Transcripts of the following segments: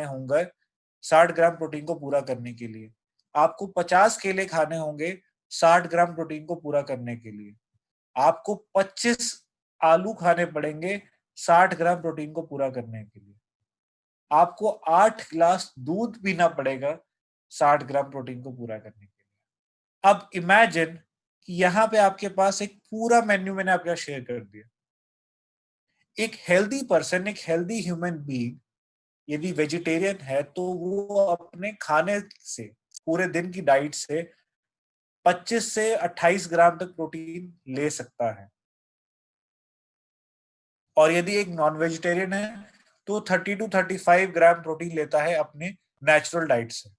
होंगे 60 gram protein को पूरा करने के लिए। आपको 50 केले खाने होंगे 60 ग्राम प्रोटीन को पूरा करने के लिए। आपको 25 आलू खाने पड़ेंगे 60 ग्राम प्रोटीन को पूरा करने के लिए। आपको 8 ग्लास दूध पीना पड़ेगा 60 ग्राम प्रोटीन को पूरा करने के लिए। अब इमेजिन कि यहाँ पे आपके पास एक पूरा मेन्यू मैंने आपके साथ शेयर कर दिया। एक हेल्दी पर्सन, एक हेल्दी ह्यूमन बीइंग यदि वेजिटेरियन है तो वो अपने खाने से, पूरे दिन की डाइट से 25 से 28 ग्राम तक प्रोटीन ले सकता है। और यदि एक नॉन वेजिटेरियन है तो 30 टू 35 ग्राम प्रोटीन लेता है अपने नेचुरल डाइट से।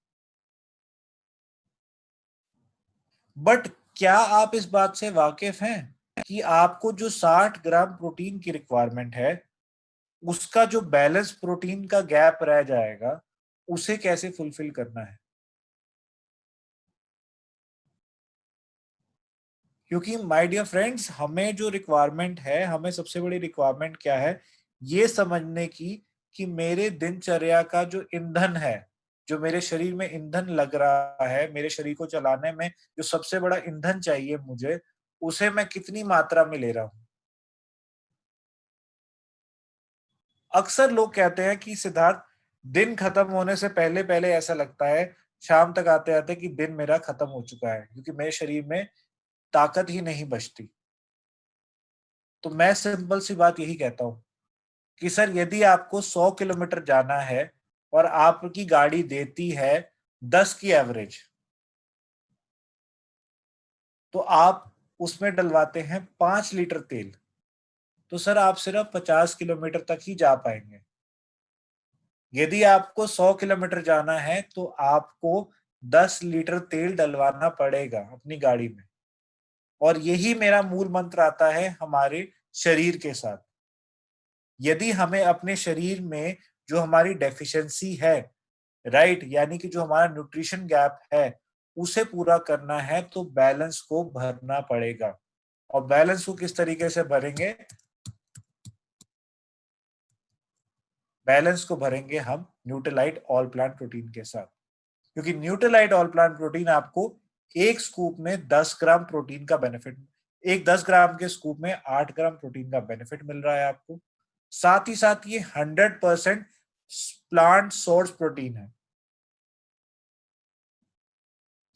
बट क्या आप इस बात से वाकिफ हैं कि आपको जो 60 ग्राम प्रोटीन की रिक्वायरमेंट है उसका जो बैलेंस प्रोटीन का गैप रह जाएगा उसे कैसे फुलफिल करना है? क्योंकि माय डियर फ्रेंड्स, हमें जो रिक्वायरमेंट है, हमें सबसे बड़ी रिक्वायरमेंट क्या है, ये समझने की कि मेरे दिनचर्या का जो ईंधन है, जो मेरे शरीर में ईंधन लग रहा है, मेरे शरीर को चलाने में जो सबसे बड़ा ईंधन चाहिए मुझे, उसे मैं कितनी मात्रा में ले रहा हूँ। अक्सर लोग कहते हैं कि सिद्धार्थ, दिन खत्म होने से पहले पहले ऐसा लगता है शाम तक आते आते कि दिन मेरा खत्म हो चुका है, क्योंकि मेरे शरीर में ताकत ही नहीं बचती। तो मैं सिंपल सी बात यही कहता हूँ कि सर, यदि आपको 100 किलोमीटर जाना है और आपकी गाड़ी देती है 10 की एवरेज, तो आप उसमें डलवाते हैं 5 लीटर तेल, तो सर आप सिर्फ 50 किलोमीटर तक ही जा पाएंगे। यदि आपको 100 किलोमीटर जाना है तो आपको 10 लीटर तेल डलवाना पड़ेगा अपनी गाड़ी में। और यही मेरा मूल मंत्र आता है हमारे शरीर के साथ। यदि हमें अपने शरीर में जो हमारी डेफिशिएंसी है, राइट, यानी कि जो हमारा न्यूट्रिशन गैप है, उसे पूरा करना है तो बैलेंस को भरना पड़ेगा। और बैलेंस को किस तरीके से भरेंगे? बैलेंस को भरेंगे हम न्यूट्रीलाइट ऑल प्लांट प्रोटीन के साथ। क्योंकि न्यूट्रीलाइट ऑल प्लांट प्रोटीन आपको एक स्कूप में 10 ग्राम प्रोटीन का बेनिफिट, एक 10 ग्राम के स्कूप में 8 ग्राम प्रोटीन का बेनिफिट मिल रहा है आपको। साथ ही साथ ये 100% प्लांट सोर्स प्रोटीन है।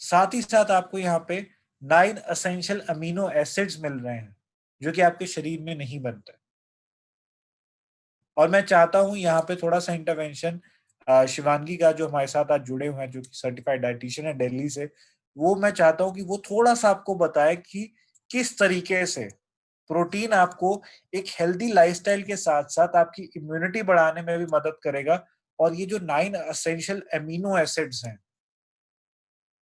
साथ ही साथ आपको यहाँ पे 9 असेंशियल अमीनो एसिड्स मिल रहे हैं जो कि आपके शरीर में नहीं बनते। और मैं चाहता हूँ यहाँ पे थोड़ा सा इंटरवेंशन शिवांगी का, जो हमारे साथ आज जुड़े हुए हैं, जो कि सर्टिफाइड डाइटिशियन है दिल्ली से, वो मैं चाहता हूँ कि वो थोड़ा सा आपको बताए कि किस तरीके से प्रोटीन आपको एक हेल्दी लाइफस्टाइल के साथ साथ आपकी इम्यूनिटी बढ़ाने में भी मदद करेगा। और ये जो 9 असेंशियल अमीनो एसिड्स हैं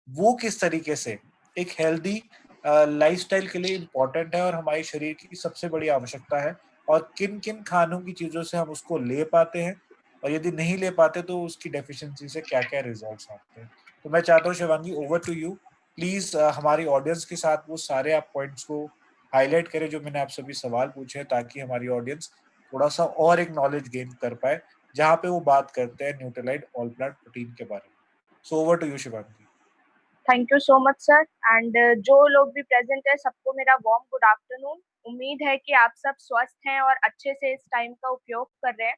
वो किस तरीके से एक हेल्दी लाइफस्टाइल के लिए इम्पोर्टेंट है और हमारे शरीर की सबसे बड़ी आवश्यकता है। और किन किन खानों की चीजों से हम उसको ले पाते हैं, और यदि नहीं ले पाते तो उसकी डेफिशिएंसी से क्या क्या रिजल्ट्स आते हैं। तो मैं चाहता हूँ Shivangi, over to you. Please हमारी ऑडियंस के साथ वो सारे आप पॉइंट्स को हाईलाइट करें जो मैंने आपसे भी सवाल पूछे हैं, ताकि हमारी ऑडियंस थोड़ा सा और एक नॉलेज गेन कर पाए जहाँ पे वो बात करते हैं न्यूट्रीलाइट ऑल प्लांट प्रोटीन के बारे में। So over to you Shivangi. Thank you so much sir. And जो लोग भी प्रेजेंट है सबको मेरा वार्म गुड आफ्टरनून। उम्मीद है कि आप सब स्वस्थ हैं और अच्छे से इस टाइम का उपयोग कर रहे हैं।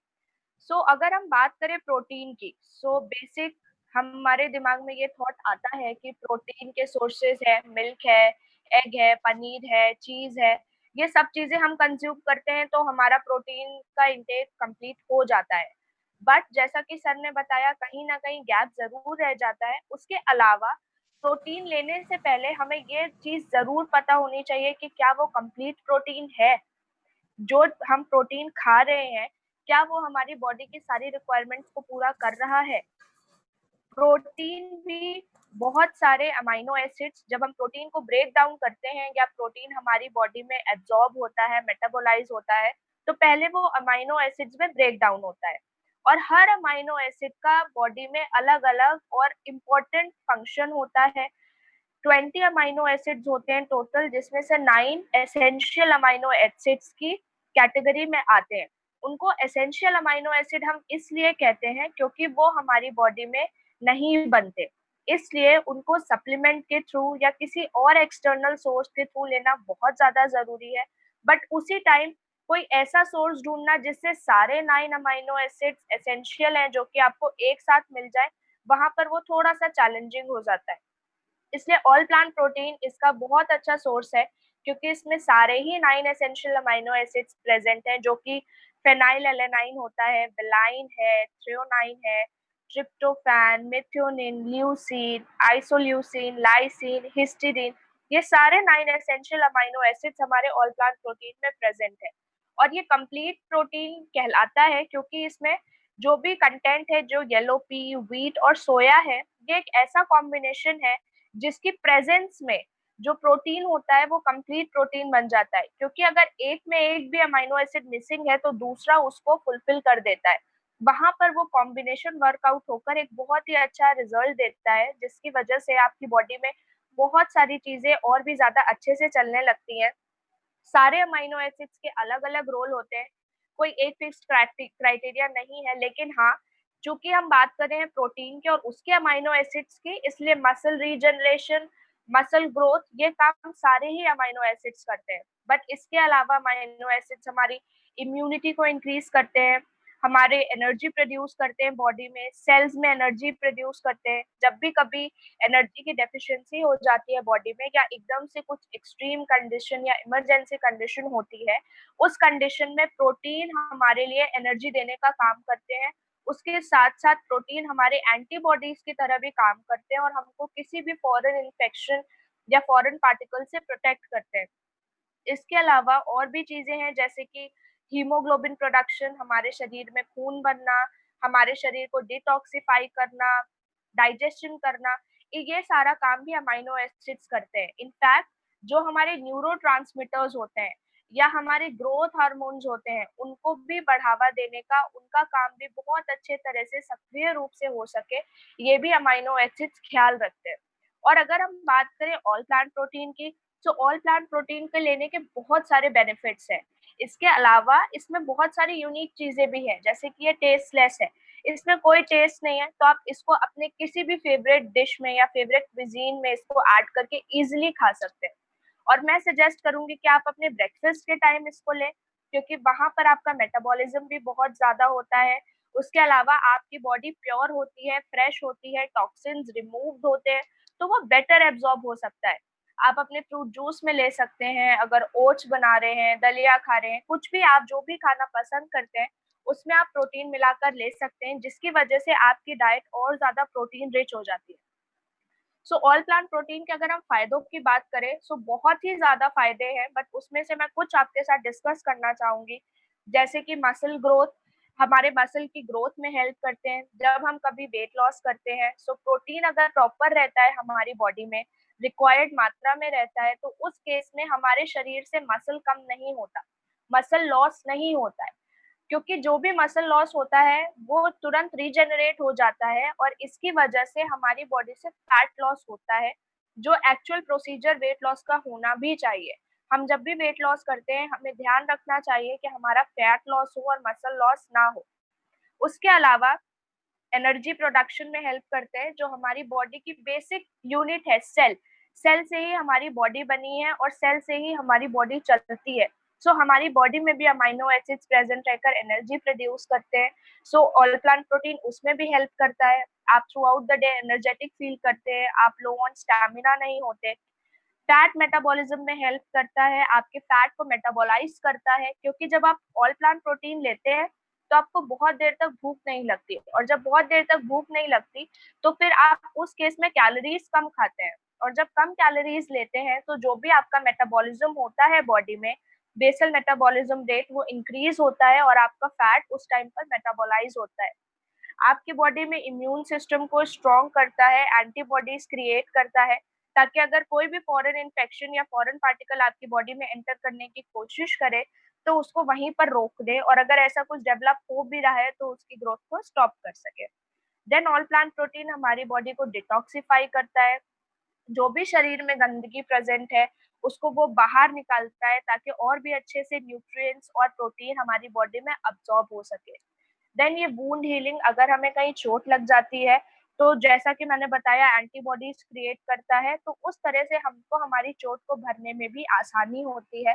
अगर हम बात करें प्रोटीन की, बेसिक हमारे दिमाग में ये थॉट आता है कि प्रोटीन के सोर्सेज है, मिल्क है, एग है, पनीर है, चीज है। ये सब चीजें हम कंज्यूम करते हैं तो हमारा प्रोटीन का इंटेक कंप्लीट हो जाता है। बट जैसा कि सर ने बताया, कहीं ना कहीं गैप जरूर रह जाता है। उसके अलावा प्रोटीन लेने से पहले हमें ये चीज जरूर पता होनी चाहिए कि क्या वो कंप्लीट प्रोटीन है। जो हम प्रोटीन खा रहे हैं, क्या वो हमारी बॉडी की सारी रिक्वायरमेंट्स को पूरा कर रहा है। प्रोटीन भी बहुत सारे अमाइनो एसिड्स, जब हम प्रोटीन को ब्रेक डाउन करते हैं या प्रोटीन हमारी बॉडी में एब्जॉर्ब होता है, मेटाबोलाइज होता है, तो पहले वो अमाइनो एसिड्स में ब्रेक डाउन होता है। और हर अमाइनो एसिड का बॉडी में अलग अलग और इम्पोर्टेंट फंक्शन होता है। 20 अमाइनो एसिड्स होते हैं टोटल, जिसमें से 9 एसेंशियल अमाइनो एसिड्स की कैटेगरी में आते हैं। उनको एसेंशियल अमाइनो एसिड हम इसलिए कहते हैं क्योंकि वो हमारी बॉडी में नहीं बनते, इसलिए उनको सप्लीमेंट के थ्रू या किसी और एक्सटर्नल सोर्स के थ्रू लेना बहुत ज्यादा जरूरी है। बट उसी टाइम कोई ऐसा सोर्स ढूंढना जिससे सारे 9 अमाइनो एसिड्स एसेंशियल हैं जो कि आपको एक साथ मिल जाए, वहां पर वो थोड़ा सा चैलेंजिंग हो जाता है। इसलिए ऑल प्लांट प्रोटीन इसका बहुत अच्छा सोर्स है क्योंकि इसमें सारे ही 9 एसेंशियल अमाइनो एसिड्स प्रेजेंट हैं जो कि फेनाइलएलेनाइन होता है, वेलाइन है, थ्रेओनाइन है, tryptophan, methionine, leucine, isoleucine, lysine, histidine, ये सारे 9 एसेंशियल अमाइनो एसिड्स हमारे ऑल प्लांट प्रोटीन में प्रेजेंट है। और ये कंप्लीट प्रोटीन कहलाता है क्योंकि इसमें जो भी कंटेंट है, जो येलो पी, व्हीट और सोया है, ये एक ऐसा कॉम्बिनेशन है जिसकी प्रेजेंस में जो प्रोटीन होता है वो कंप्लीट प्रोटीन बन जाता है, क्योंकि अगर एक में एक भी अमीनो एसिड मिसिंग है तो दूसरा उसको फुलफिल कर देता है। वहां पर वो कॉम्बिनेशन वर्कआउट होकर एक बहुत ही अच्छा रिजल्ट देता है, जिसकी वजह से आपकी बॉडी में बहुत सारी चीजें और भी ज्यादा अच्छे से चलने लगती हैं। सारे अमीनो एसिड्स के अलग अलग रोल होते हैं, कोई एक फिक्स्ड क्राइटेरिया नहीं है, लेकिन हाँ, चूंकि हम बात कर रहे हैं प्रोटीन के और उसके अमीनो एसिड्स की, इसलिए मसल रीजनरेशन, मसल ग्रोथ, ये काम सारे ही अमीनो एसिड्स करते हैं। बट इसके अलावा अमीनो एसिड्स हमारी इम्यूनिटी को इंक्रीज करते हैं, हमारे एनर्जी प्रोड्यूस करते हैं, बॉडी में सेल्स में एनर्जी प्रोड्यूस करते हैं। जब भी कभी एनर्जी की डेफिशिएंसी हो जाती है बॉडी में, या एकदम से कुछ एक्सट्रीम कंडीशन या इमरजेंसी कंडीशन होती है, उस कंडीशन में प्रोटीन हमारे लिए एनर्जी देने का काम करते हैं। उसके साथ साथ प्रोटीन हमारे एंटीबॉडीज की तरह भी काम करते हैं और हमको किसी भी फॉरेन इन्फेक्शन या फॉरेन पार्टिकल से प्रोटेक्ट करते हैं। इसके अलावा और भी चीजें हैं जैसे कि हीमोग्लोबिन प्रोडक्शन, हमारे शरीर में खून बनना, हमारे शरीर को डिटॉक्सिफाई करना, डाइजेशन करना, ये सारा काम भी अमीनो एसिड्स करते हैं। इनफैक्ट जो हमारे न्यूरोट्रांसमीटर्स होते हैं या हमारे ग्रोथ हार्मोन्स होते हैं, उनको भी बढ़ावा देने का उनका काम भी बहुत अच्छे तरह से सक्रिय रूप से हो सके, ये भी अमीनो एसिड्स ख्याल रखते हैं। और अगर हम बात करें ऑल प्लांट प्रोटीन की, तो ऑल प्लांट प्रोटीन के लेने के बहुत सारे बेनिफिट्स हैं। इसके अलावा इसमें बहुत सारी यूनिक चीजें भी हैं, जैसे कि ये टेस्टलेस है, इसमें कोई टेस्ट नहीं है, तो आप इसको अपने किसी भी फेवरेट डिश में या फेवरेट क्विजीन में इसको ऐड करके इजीली खा सकते हैं। और मैं सजेस्ट करूंगी कि आप अपने ब्रेकफास्ट के टाइम इसको लें, क्योंकि वहां पर आपका मेटाबॉलिज्म भी बहुत ज्यादा होता है। उसके अलावा आपकी बॉडी प्योर होती है, फ्रेश होती है, टॉक्सिन्स रिमूव होते हैं, तो वो बेटर एब्जॉर्ब हो सकता है। आप अपने फ्रूट जूस में ले सकते हैं, अगर ओट्स बना रहे हैं, दलिया खा रहे हैं, कुछ भी आप जो भी खाना पसंद करते हैं, उसमें आप प्रोटीन मिलाकर ले सकते हैं, जिसकी वजह से आपकी डाइट और ज्यादा प्रोटीन रिच हो जाती है। सो ऑल प्लांट प्रोटीन के अगर हम फायदों की बात करें, सो बहुत ही ज्यादा फायदे हैं, बट उसमें से मैं कुछ आपके साथ डिस्कस करना चाहूंगी। जैसे कि मसल ग्रोथ, हमारे मसल की ग्रोथ में हेल्प करते हैं। जब हम कभी वेट लॉस करते हैं, सो प्रोटीन अगर प्रॉपर रहता है हमारी बॉडी में, रिक्वायर्ड मात्रा में रहता है, तो उस केस में हमारे शरीर से मसल कम नहीं होता, मसल लॉस नहीं होता है, क्योंकि जो भी मसल लॉस होता है वो तुरंत रीजेनरेट हो जाता है, और इसकी वजह से हमारी बॉडी से फैट लॉस होता है, जो एक्चुअल प्रोसीजर वेट लॉस का होना भी चाहिए। हम जब भी वेट लॉस करते हैं, हमें ध्यान रखना चाहिए कि हमारा फैट लॉस हो और मसल लॉस ना हो। उसके अलावा एनर्जी प्रोडक्शन में हेल्प करते हैं, जो हमारी बॉडी की बेसिक यूनिट है, सेल, सेल से ही हमारी बॉडी बनी है और सेल से ही हमारी बॉडी चलती है। सो हमारी बॉडी में भी अमीनो एसिड्स प्रेजेंट रहकर एनर्जी प्रोड्यूस करते हैं। सो ऑल प्लांट प्रोटीन उसमें भी हेल्प करता है। आप through out the day energetic feel करते हैं, आप लो ऑन स्टैमिना नहीं होते। फैट मेटाबॉलिज्म में हेल्प करता है, आपके फैट को मेटाबोलाइज करता है, क्योंकि जब आप ऑल प्लांट प्रोटीन लेते हैं तो आपको बहुत देर तक भूख नहीं लगती, और जब बहुत देर तक भूख नहीं लगती तो फिर आप उस केस में कैलोरीज कम खाते हैं, और जब कम कैलोरीज लेते हैं तो जो भी आपका मेटाबॉलिज्म होता है बॉडी में, बेसल मेटाबॉलिज्म रेट, वो इंक्रीज होता है और आपका फैट उस टाइम पर मेटाबोलाइज होता है। आपकी बॉडी में इम्यून सिस्टम को स्ट्रॉन्ग करता है, एंटीबॉडीज क्रिएट करता है, ताकि अगर कोई भी फॉरेन इन्फेक्शन या फॉरेन पार्टिकल आपकी बॉडी में एंटर करने की कोशिश करे तो उसको वहीं पर रोक दे, और अगर ऐसा कुछ डेवलप हो भी रहा है तो उसकी ग्रोथ को स्टॉप कर सके। देन ऑल प्लांट प्रोटीन हमारी बॉडी को डिटॉक्सिफाई करता है, जो भी शरीर में गंदगी प्रेजेंट है उसको वो बाहर निकालता है ताकि और भी अच्छे से न्यूट्रिएंट्स और प्रोटीन हमारी बॉडी में अब्सॉर्ब हो सके। देन ये वुंड हीलिंग, अगर हमें कहीं चोट लग जाती है तो जैसा कि मैंने बताया एंटीबॉडीज क्रिएट करता है, तो उस तरह से हमको हमारी चोट को भरने में भी आसानी होती है।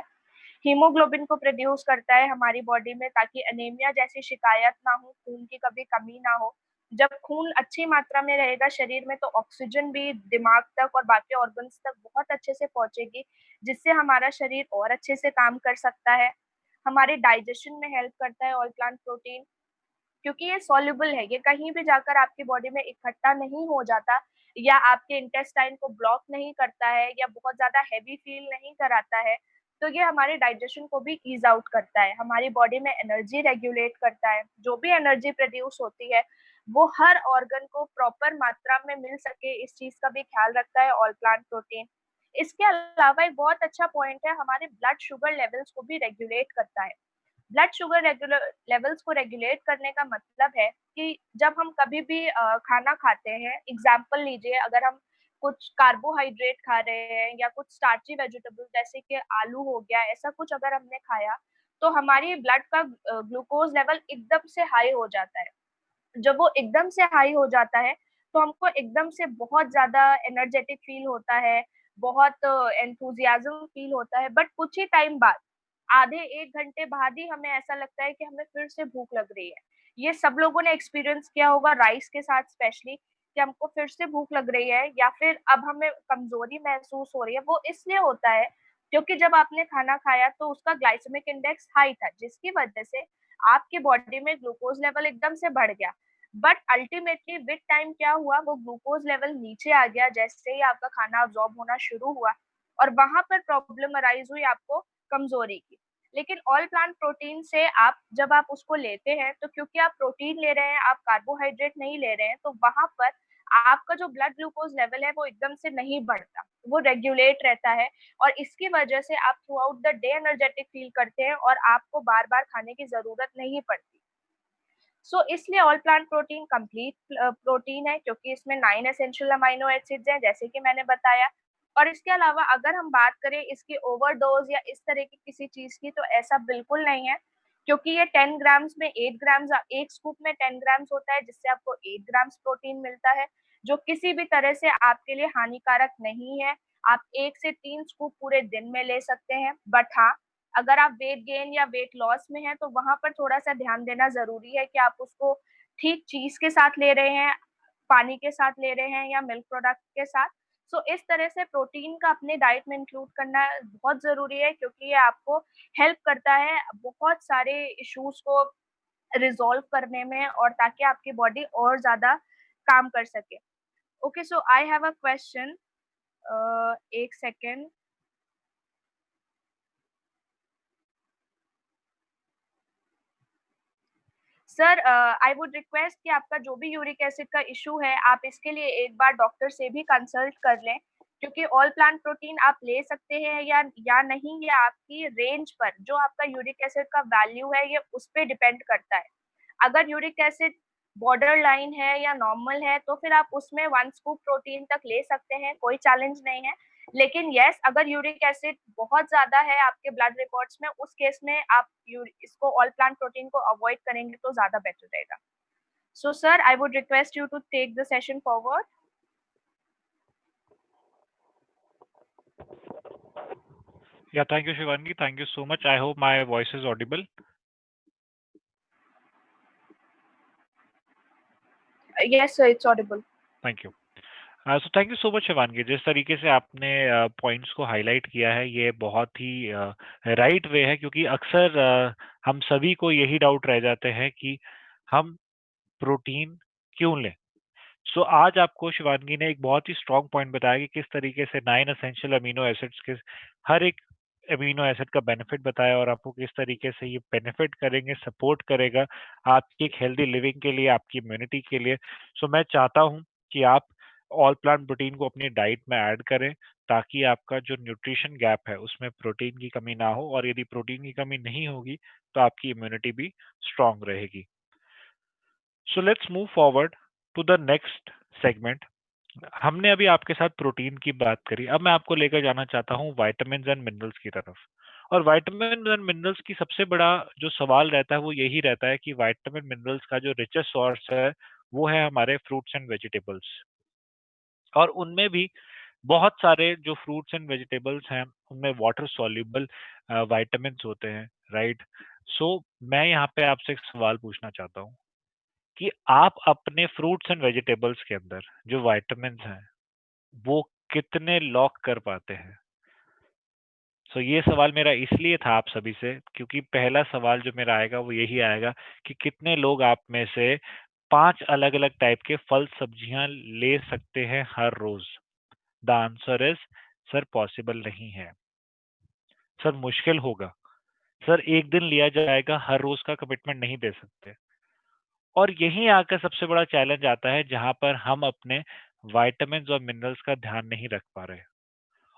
हीमोग्लोबिन को प्रोड्यूस करता है हमारी बॉडी में ताकि एनीमिया जैसी शिकायत ना हो, खून की कभी कमी ना हो। जब खून अच्छी मात्रा में रहेगा शरीर में तो ऑक्सीजन भी दिमाग तक और बाकी ऑर्गन्स तक बहुत अच्छे से पहुंचेगी, जिससे हमारा शरीर और अच्छे से काम कर सकता है। हमारे डाइजेशन में हेल्प करता है ऑल प्लांट प्रोटीन, क्योंकि ये सॉल्युबल है, ये कहीं भी जाकर आपकी बॉडी में इकट्ठा नहीं हो जाता या आपके इंटेस्टाइन को ब्लॉक नहीं करता है या बहुत ज्यादा हैवी फील नहीं कराता है। तो ये हमारे डाइजेशन को भी ईज आउट करता है, हमारी बॉडी में एनर्जी रेगुलेट करता है, जो भी एनर्जी प्रोड्यूस होती है वो हर ऑर्गन को प्रॉपर मात्रा में मिल सके, इस चीज का भी ख्याल रखता है ऑल प्लांट प्रोटीन। इसके अलावा एक बहुत अच्छा पॉइंट है, हमारे ब्लड शुगर लेवल्स को भी रेगुलेट करता है। ब्लड शुगर रेगुलर लेवल्स को रेगुलेट करने का मतलब है कि जब हम कभी भी खाना खाते हैं, एग्जाम्पल लीजिए, अगर हम कुछ कार्बोहाइड्रेट खा रहे हैं या कुछ स्टार्ची वेजिटेबल जैसे कि आलू हो गया, ऐसा कुछ अगर हमने खाया तो हमारी ब्लड का ग्लूकोज लेवल एकदम से हाई हो जाता है। जब वो एकदम से हाई हो जाता है तो हमको एकदम से बहुत ज्यादा एनर्जेटिक फील होता है, बहुत एंथुजियाज्म फील होता है, बट कुछ ही टाइम बाद, आधे 1 घंटे बाद ही हमें ऐसा लगता है कि हमें फिर से भूख लग रही है। ये सब लोगों ने एक्सपीरियंस किया होगा राइस के साथ स्पेशली, कि हमको फिर से भूख लग रही है या फिर अब हमें कमजोरी महसूस हो रही है। वो इसलिए होता है क्योंकि जब आपने खाना खाया तो उसका ग्लाइसेमिक इंडेक्स हाई था, जिसकी वजह से आपके बॉडी में ग्लूकोज लेवल एकदम से बढ़ गया। बट अल्टीमेटली विद टाइम क्या हुआ, वो ग्लूकोज लेवल नीचे आ गया जैसे ही आपका खाना अब्सॉर्ब होना शुरू हुआ, और वहां पर प्रॉब्लम अराइज हुई आपको कमजोरी की। लेकिन ऑल प्लांट प्रोटीन से आप जब आप उसको लेते हैं तो क्योंकि आप प्रोटीन ले रहे हैं, आप कार्बोहाइड्रेट नहीं ले रहे हैं, तो वहां पर आपका जो ब्लड ग्लूकोज लेवल है वो एकदम से नहीं बढ़ता, वो रेगुलेट रहता है। और इसकी वजह से आप through out the day energetic feel करते हैं और आपको बार बार खाने की जरूरत नहीं पड़ती। इसलिए all plant protein complete protein है, क्योंकि इसमें 9 एसेंशियल अमाइनो एसिड्स हैं जैसे कि मैंने बताया। और इसके अलावा अगर हम बात करें इसकी ओवरडोज या इस तरह की किसी चीज की, तो ऐसा बिल्कुल नहीं है, क्योंकि ये 10 ग्राम्स में 8 ग्राम्स, एक स्कूप में 10 ग्राम्स होता है जिससे आपको 8 ग्राम्स प्रोटीन मिलता है, जो किसी भी तरह से आपके लिए हानिकारक नहीं है। आप 1 से 3 स्कूप पूरे दिन में ले सकते हैं, बट हाँ, अगर आप वेट गेन या वेट लॉस में हैं तो वहां पर थोड़ा सा ध्यान देना जरूरी है कि आप उसको ठीक चीज के साथ ले रहे हैं, पानी के साथ ले रहे हैं या मिल्क प्रोडक्ट के साथ। इस तरह से प्रोटीन का अपने डाइट में इंक्लूड करना बहुत जरूरी है, क्योंकि ये आपको हेल्प करता है बहुत सारे इश्यूज को रिजॉल्व करने में, और ताकि आपकी बॉडी और ज्यादा काम कर सके। Okay, so I have a question, एक second. Sir, I would request कि आपका जो भी यूरिक एसिड का इशू है, आप इसके लिए एक बार डॉक्टर से भी कंसल्ट कर लें, क्योंकि ऑल प्लांट प्रोटीन आप ले सकते हैं या नहीं, ये आपकी रेंज पर, जो आपका यूरिक एसिड का वैल्यू है, ये उस पर डिपेंड करता है। अगर यूरिक एसिड बॉर्डर लाइन है या नॉर्मल है तो फिर आप उसमें 1 स्कूप प्रोटीन तक ले सकते हैं, कोई चैलेंज नहीं है। लेकिन यस, अगर यूरिक एसिड बहुत ज्यादा है आपके ब्लड रिकॉर्ड्स में, उस केस में आप इसको ऑल प्लांट प्रोटीन को अवॉइड करेंगे तो ज्यादा बेटर रहेगा। So sir, I would request you to take the session forward. Yeah, thank you, Shivangi. Thank you so much. I hope my voice is audible. Yes sir, it's Audible. Thank you. So thank you so much, Shivangi. जिस तरीके से आपने points को highlight किया है, ये बहुत ही right way है, क्योंकि अक्सर हम सभी को यही डाउट रह जाते हैं कि हम प्रोटीन क्यों लें। सो आज आपको शिवानगी ने एक बहुत ही स्ट्रॉन्ग पॉइंट बताया कि किस तरीके से 9 एसेंशियल अमीनो एसिड्स के हर एक अमीनो एसिड का बेनिफिट बताया, और आपको किस तरीके से ये बेनिफिट करेंगे, सपोर्ट करेगा आपकी एक हेल्दी लिविंग के लिए, आपकी इम्यूनिटी के लिए। सो मैं चाहता हूँ कि आप ऑल प्लांट प्रोटीन को अपनी डाइट में ऐड करें, ताकि आपका जो न्यूट्रिशन गैप है उसमें प्रोटीन की कमी ना हो, और यदि प्रोटीन की कमी नहीं होगी तो आपकी इम्यूनिटी भी स्ट्रांग रहेगी। So let's move forward to the next segment, हमने अभी आपके साथ प्रोटीन की बात करी, अब मैं आपको लेकर जाना चाहता हूँ विटामिन्स एंड मिनरल्स की तरफ। और विटामिन एंड मिनरल्स की सबसे बड़ा जो सवाल रहता है वो यही रहता है कि विटामिन मिनरल्स का जो रिचेस्ट सोर्स है वो है हमारे फ्रूट्स एंड वेजिटेबल्स। और उनमें भी बहुत सारे जो फ्रूट्स एंड वेजिटेबल्स हैं उनमें वाटर सॉल्युबल विटामिन्स होते हैं, राइट। सो मैं यहाँ पे आपसे एक सवाल पूछना चाहता हूँ कि आप अपने फ्रूट्स एंड वेजिटेबल्स के अंदर जो विटामिन्स हैं वो कितने लॉक कर पाते हैं। सो ये सवाल मेरा इसलिए था आप सभी से क्योंकि पहला सवाल जो मेरा आएगा वो यही आएगा कि कितने लोग आप में से 5 अलग अलग टाइप के फल सब्जियां ले सकते हैं हर रोज। The answer is sir possible नहीं है, सर मुश्किल होगा, सर एक दिन लिया जाएगा, हर रोज का कमिटमेंट नहीं दे सकते। और यहीं आकर सबसे बड़ा चैलेंज आता है जहां पर हम अपने विटामिन्स और मिनरल्स का ध्यान नहीं रख पा रहे।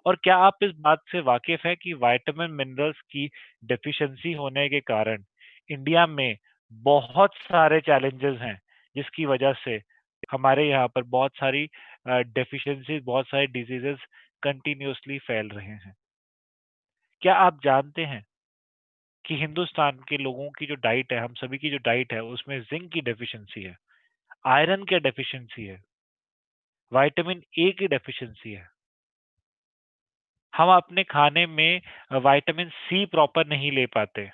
और क्या आप इस बात से वाकिफ है कि विटामिन मिनरल्स की डेफिशिएंसी होने के कारण इंडिया में बहुत सारे चैलेंजेस हैं जिसकी वजह से हमारे यहाँ पर बहुत सारी डेफिशिएंसी, बहुत सारे डिजीजेस कंटिन्यूअसली फैल रहे हैं। क्या आप जानते हैं कि हिंदुस्तान के लोगों की जो डाइट है, हम सभी की जो डाइट है उसमें जिंक की डेफिशिएंसी है, आयरन की डेफिशिएंसी है, विटामिन ए की डेफिशिएंसी है। हम अपने खाने में विटामिन सी प्रॉपर नहीं ले पाते,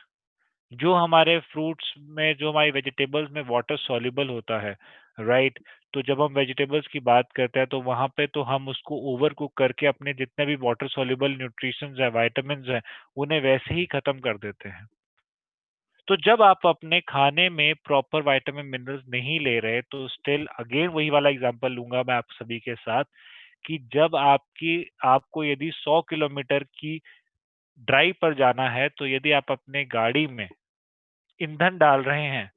जो हमारे फ्रूट्स में, जो हमारी वेजिटेबल्स में वाटर सॉल्युबल होता है, राइट। तो जब हम वेजिटेबल्स की बात करते हैं तो वहां पे तो हम उसको ओवर कुक करके अपने जितने भी वाटर सॉल्युबल न्यूट्रिशंस है, विटामिन्स हैं, उन्हें वैसे ही खत्म कर देते हैं। तो जब आप अपने खाने में प्रॉपर विटामिन मिनरल्स नहीं ले रहे तो स्टिल अगेन वही वाला एग्जांपल लूंगा मैं आप सभी के साथ कि जब आपको यदि 100 किलोमीटर की ड्राइव पर जाना है तो यदि आप अपने गाड़ी में ईंधन डाल रहे हैं,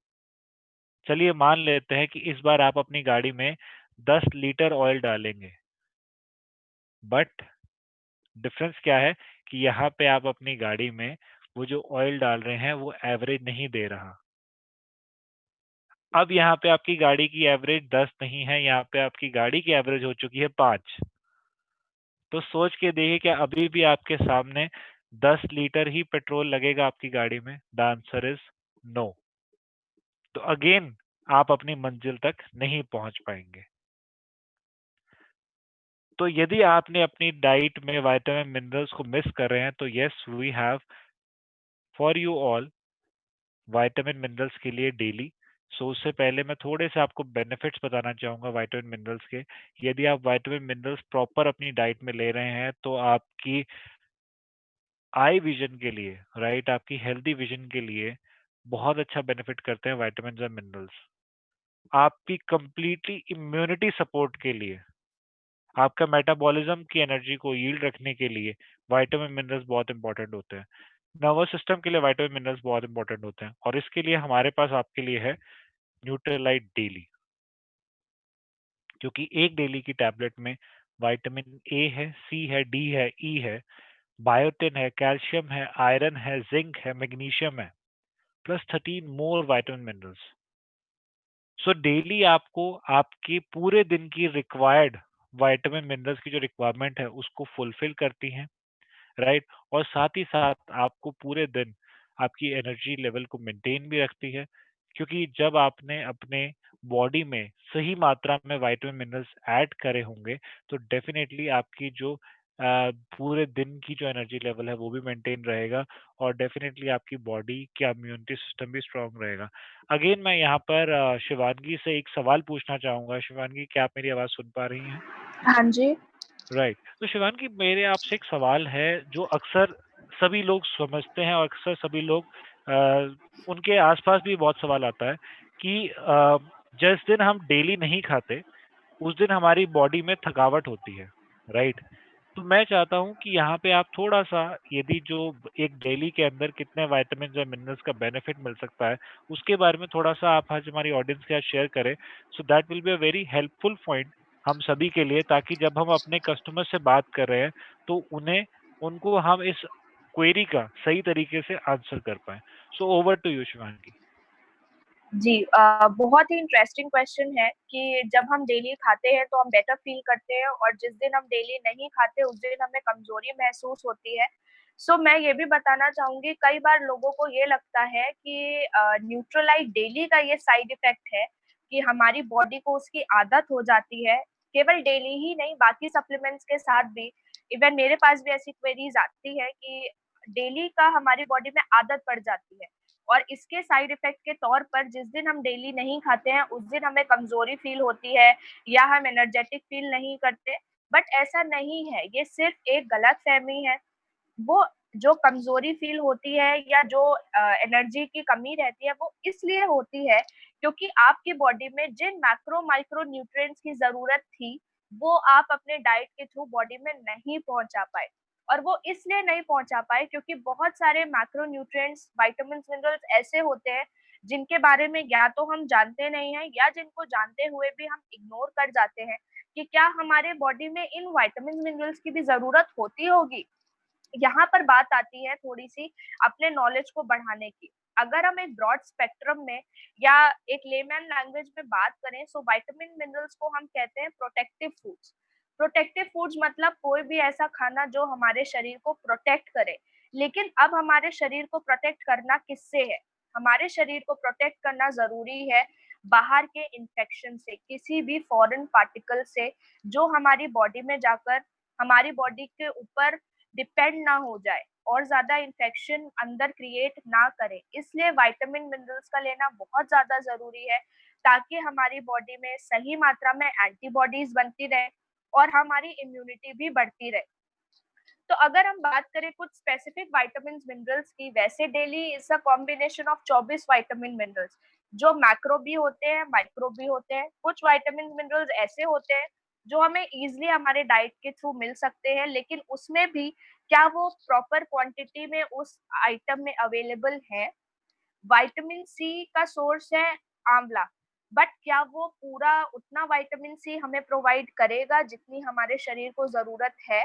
चलिए मान लेते हैं कि इस बार आप अपनी गाड़ी में 10 लीटर ऑयल डालेंगे, बट डिफरेंस क्या है कि यहाँ पे आप अपनी गाड़ी में वो जो ऑयल डाल रहे हैं वो एवरेज नहीं दे रहा। अब यहाँ पे आपकी गाड़ी की एवरेज 10 नहीं है, यहाँ पे आपकी गाड़ी की एवरेज हो चुकी है 5। तो सोच के देखिए क्या अभी भी आपके सामने 10 लीटर ही पेट्रोल लगेगा आपकी गाड़ी में? The answer is no. तो अगेन आप अपनी मंजिल तक नहीं पहुंच पाएंगे। तो यदि आपने अपनी डाइट में विटामिन मिनरल्स को मिस कर रहे हैं तो yes we have for you all vitamin minerals के लिए डेली। सो उससे पहले मैं थोड़े से आपको बेनिफिट्स बताना चाहूंगा विटामिन मिनरल्स के। यदि आप विटामिन मिनरल्स प्रॉपर अपनी डाइट में ले रहे हैं तो आपकी आई विजन के लिए, राइट, आपकी हेल्दी विजन के लिए बहुत अच्छा बेनिफिट करते हैं विटामिन और मिनरल्स। आपकी कंप्लीटली इम्यूनिटी सपोर्ट के लिए, आपका मेटाबॉलिज्म की एनर्जी को यील्ड रखने के लिए विटामिन मिनरल्स बहुत इंपॉर्टेंट होते हैं। नर्वस सिस्टम के लिए विटामिन मिनरल्स बहुत इंपॉर्टेंट होते हैं और इसके लिए हमारे पास आपके लिए है न्यूट्रीलाइट डेली, क्योंकि एक डेली की टैबलेट में विटामिन ए है, सी है, डी है, ई है, बायोटिन है, कैल्शियम है, आयरन है, जिंक है, मैग्नीशियम है, प्लस 13 मोर विटामिन मिनरल्स। सो डेली आपको आपकी पूरे दिन की रिक्वायर्ड विटामिन मिनरल्स की जो रिक्वायरमेंट है उसको फुलफिल करती हैं, राइट। और साथ ही साथ आपको पूरे दिन आपकी एनर्जी लेवल को मेंटेन भी रखती है, क्योंकि जब आपने अपने बॉडी में सही मात्रा में विटामिन मिनरल्स ऐड करे होंगे तो डेफिनेटली आपकी जो पूरे दिन की जो एनर्जी लेवल है वो भी मेंटेन रहेगा और डेफिनेटली आपकी बॉडी का इम्यूनिटी सिस्टम भी स्ट्रांग रहेगा। अगेन मैं यहाँ पर शिवानगी से एक सवाल पूछना चाहूंगा। शिवानगी, क्या आप मेरी आवाज सुन पा रही हैं? हाँ जी। राइट। तो शिवानगी, मेरे आपसे एक सवाल है जो अक्सर सभी लोग समझते हैं और अक्सर सभी लोग उनके आसपास भी बहुत सवाल आता है कि जिस दिन हम डेली नहीं खाते उस दिन हमारी बॉडी में थकावट होती है, राइट। तो मैं चाहता हूं कि यहाँ पे आप थोड़ा सा, यदि जो एक डेली के अंदर कितने विटामिन और मिनरल्स का बेनिफिट मिल सकता है उसके बारे में थोड़ा सा आप आज हमारी ऑडियंस के साथ शेयर करें, so that will be a very helpful point हम सभी के लिए, ताकि जब हम अपने कस्टमर से बात कर रहे हैं तो उनको हम इस क्वेरी का सही तरीके से आंसर कर पाए। So over to you Shivangi. जी, बहुत ही इंटरेस्टिंग क्वेश्चन है कि जब हम डेली खाते हैं तो हम बेटर फ़ील करते हैं और जिस दिन हम डेली नहीं खाते उस दिन हमें कमज़ोरी महसूस होती है। सो मैं ये भी बताना चाहूँगी कई बार लोगों को ये लगता है कि न्यूट्रालाइट डेली का ये साइड इफ़ेक्ट है कि हमारी बॉडी को उसकी आदत हो जाती है। केवल डेली ही नहीं बाकी सप्लीमेंट्स के साथ भी इवन मेरे पास भी ऐसी क्वेरीज़ आती है कि डेली का हमारी बॉडी में आदत पड़ जाती है। और इसके साइड इफ़ेक्ट के तौर पर जिस दिन हम डेली नहीं खाते हैं, उस दिन हमें कमज़ोरी फ़ील होती है या हम एनर्जेटिक फ़ील नहीं करते। बट ऐसा नहीं है, ये सिर्फ़ एक गलतफ़हमी है। वो जो कमज़ोरी फ़ील होती है या जो एनर्जी की कमी रहती है, वो इसलिए होती है क्योंकि आपकी बॉडी में जिन मैक्रो माइक्रो न्यूट्रिएंट्स की ज़रूरत थी, वो आप अपने डाइट के थ्रू बॉडी में नहीं पहुँचा पाए। और वो इसलिए नहीं पहुँचा पाए क्योंकि बहुत सारे मैक्रो न्यूट्रिएंट्स, विटामिन्स, मिनरल्स ऐसे होते हैं, जिनके बारे में या तो हम जानते नहीं हैं या जिनको जानते हुए भी हम इग्नोर कर जाते हैं, कि क्या हमारे बॉडी में इन विटामिन्स, मिनरल्स की भी ज़रूरत होती होगी? यहाँ पर बात आती है थोड़ी-सी अपने नॉलेज को बढ़ाने की। अगर हम एक ब्रॉड स्पेक्ट्रम में या एक लेमैन लैंग्वेज में बात करें सो विटामिन मिनरल्स को हम कहते हैं प्रोटेक्टिव फूड्स। प्रोटेक्टिव फूड्स मतलब कोई भी ऐसा खाना जो हमारे शरीर को प्रोटेक्ट करे। लेकिन अब हमारे शरीर को प्रोटेक्ट करना किससे है? हमारे शरीर को प्रोटेक्ट करना ज़रूरी है बाहर के इन्फेक्शन से, किसी भी फॉरेन पार्टिकल से जो हमारी बॉडी में जाकर हमारी बॉडी के ऊपर डिपेंड ना हो जाए और ज़्यादा इन्फेक्शन अंदर क्रिएट ना करे। इसलिए विटामिन मिनरल्स का लेना बहुत ज़्यादा ज़रूरी है, ताकि हमारी बॉडी में सही मात्रा में एंटीबॉडीज़ बनती रहें और हमारी इम्यूनिटी भी बढ़ती रहे। तो अगर हम बात करें कुछ स्पेसिफिक विटामिन्स मिनरल्स की, वैसे daily is a combination of 24 vitamin minerals जो मैक्रो भी होते हैं, माइक्रो भी होते हैं। कुछ विटामिन मिनरल्स ऐसे होते हैं जो हमें इजीली हमारे डाइट के थ्रू मिल सकते हैं, लेकिन उसमें भी क्या वो प्रॉपर क्वांटिटी में उस आइटम में अवेलेबल है। विटामिन सी का सोर्स है आंवला, बट क्या वो पूरा उतना विटामिन सी हमें प्रोवाइड करेगा जितनी हमारे शरीर को जरूरत है?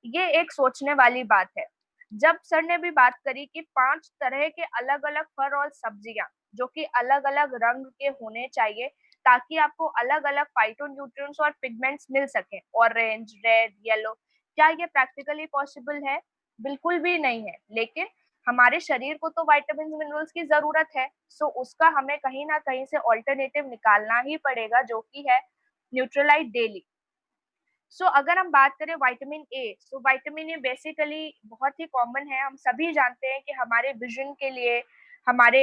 ये एक सोचने वाली बात है। जब सर ने भी बात करी कि 5 तरह के अलग-अलग फल और सब्जियाँ, जो कि अलग-अलग रंग के होने चाहिए, ताकि आपको अलग-अलग फाइटोन्यूट्रिएंट्स और पिगमेंट्स मिल सकें, ऑरेंज, रेड, येलो। क्या ये प्रैक्टिकली पॉसिबल है? बिल्कुल भी नहीं है, लेकिन हमारे शरीर को तो विटामिन्स, मिनरल्स की ज़रूरत है, सो उसका हमें कहीं न कहीं से अल्टरनेटिव निकालना ही पड़ेगा, जो कि है न्यूट्रालाइट डेली। अगर हम बात करें vitamin A, vitamin A basically बहुत ही कॉमन है। हम सभी जानते हैं कि हमारे विज़न के लिए, हमारे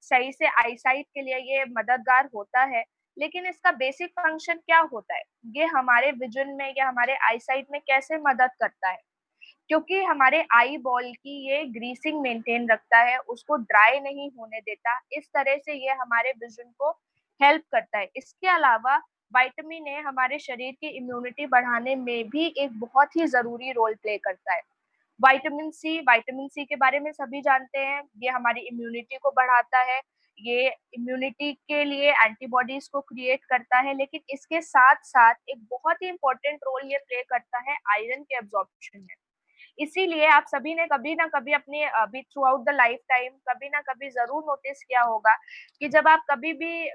सही से आईसाइट के लिए ये मददगार होता है। लेकिन इसका बेसिक फंक्शन क्या होता है? ये हमारे विज़न में या हमारे आईसाइट में कैसे मदद करता है? क्योंकि हमारे आई बॉल की ये ग्रीसिंग मेंटेन रखता है, उसको ड्राई नहीं होने देता। इस तरह से ये हमारे विज़न को हेल्प करता है। इसके अलावा विटामिन ए हमारे शरीर की इम्यूनिटी बढ़ाने में भी एक बहुत ही ज़रूरी रोल प्ले करता है। विटामिन सी के बारे में सभी जानते हैं, ये हमारी इम्यूनिटी को बढ़ाता है, ये इम्यूनिटी के लिए एंटीबॉडीज़ को क्रिएट करता है, लेकिन इसके साथ-साथ एक बहुत ही इम्पोर्टेंट रोल ये प्ले करता है आयरन के एब्ज़ॉर्प्शन में। इसीलिए आप सभी ने कभी ना कभी अपने अभी through out the life time कभी ना कभी ज़रूर नोटिस किया होगा कि जब आप कभी भी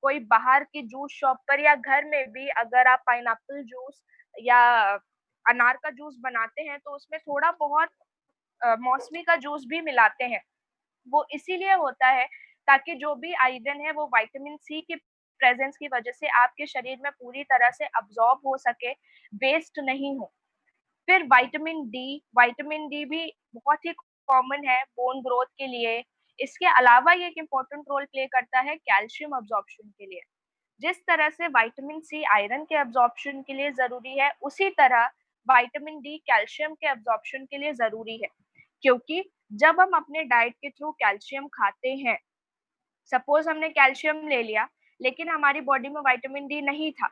कोई बाहर की जूस शॉप पर या घर में भी अगर आप पाइनएप्पल जूस या अनार का जूस बनाते हैं, तो उसमें थोड़ा बहुत मौसमी का जूस भी मिलाते हैं। वो इसीलिए होता है ताकि जो भी आयरन है वो विटामिन सी की प्रेज़ेंस की वज़ह से आपके शरीर में पूरी तरह से अब्ज़ॉर्ब हो सके, वेस्ट नहीं हो। फिर विटामिन डी भी बहुत ही कॉमन है बोन ग्रोथ के लिए। इसके अलावा ये एक इम्पोर्टेंट रोल प्ले करता है कैल्शियम अब्ज़ॉर्प्शन के लिए। जिस तरह से विटामिन सी आयरन के अब्ज़ॉर्प्शन के लिए ज़रूरी है, उसी तरह विटामिन डी कैल्शियम के अब्ज़ॉर्प्शन के लिए ज़रूरी है। क्योंकि जब हम अपने डाइट के थ्रू कैल्शियम खाते हैं, सपोज़ हमने कैल्शियम ले लिया, लेकिन हमारी बॉडी में विटामिन डी नहीं था,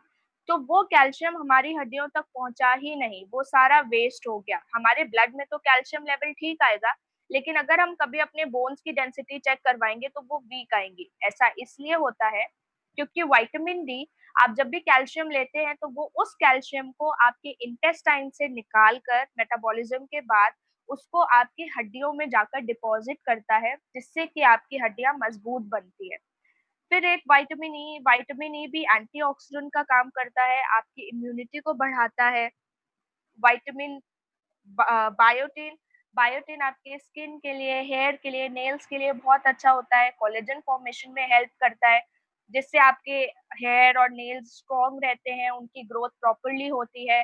तो वो कैल्शियम हमारी हड्डियों तक पहुँचा ही नहीं, वो सारा वेस्ट हो गया। हमारे ब्लड में तो कैल्शियम लेवल ठीक आएगा, लेकिन अगर हम कभी अपने बोन्स की डेंसिटी चेक करवाएँगे तो वो वीक आएँगी। ऐसा इसलिए होता है क्योंकि विटामिन डी आप जब भी कैल्शियम लेते हैं, तो वो उस कैल्शियम को आपके इंटेस्टाइन से निकाल कर मेटाबॉलिज़्म के बाद उसको आपकी हड्डियों में जाकर डिपॉज़िट करता है, जिससे कि आपकी हड्डियाँ मज़बूत बनती है। फिर एक विटामिन ई भी एंटीऑक्सीडेंट का काम करता है, आपकी इम्यूनिटी को बढ़ाता है। विटामिन बायोटिन बायोटिन आपके स्किन के लिए, हेयर के लिए, नेल्स के लिए बहुत अच्छा होता है, कोलेजन फॉर्मेशन में हेल्प करता है, जिससे आपके हेयर और नेल्स स्ट्रॉन्ग रहते हैं, उनकी ग्रोथ प्रॉपर्ली होती है।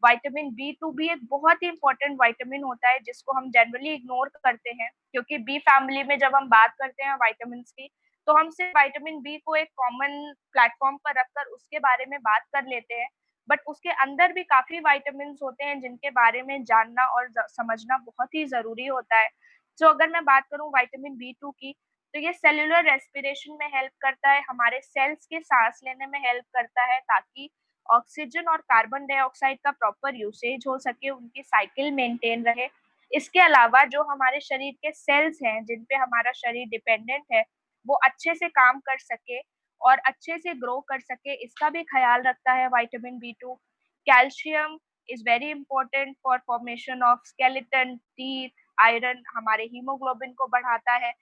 विटामिन बी2 भी एक बहुत ही इम्पोर्टेंट विटामिन होता है, जिसको हम जनरली इग्नोर करते हैं, क्योंकि बी फैमिली में जब हम बात करते हैं विटामिन की, तो हम सिर्फ विटामिन बी को एक कॉमन प्लेटफॉर्म पर रखकर उसके बारे में बात कर लेते हैं, बट उसके अंदर भी काफ़ी विटामिन्स होते हैं जिनके बारे में जानना और समझना बहुत ही ज़रूरी होता है। तो अगर मैं बात करूँ विटामिन बी2 की, तो ये सेल्युलर रेस्पिरेशन में हेल्प करता है, हमारे सेल्स के सांस लेने में हेल्प करता है, ताकि ऑक्सीजन और कार्बन डाइऑक्साइड का प्रॉपर यूसेज हो सके, उनकी साइकिल मेंटेन रहे। इसके अलावा जो हमारे शरीर के सेल्स हैं, जिन पे हमारा शरीर डिपेंडेंट है, वो अच्छे से काम कर सके और अच्छे से ग्रो कर सके, इसका भी ख्याल रखता है vitamin बी2। Calcium is very important for formation of skeleton, teeth. Iron हमारे हीमोग्लोबिन को बढ़ाता है।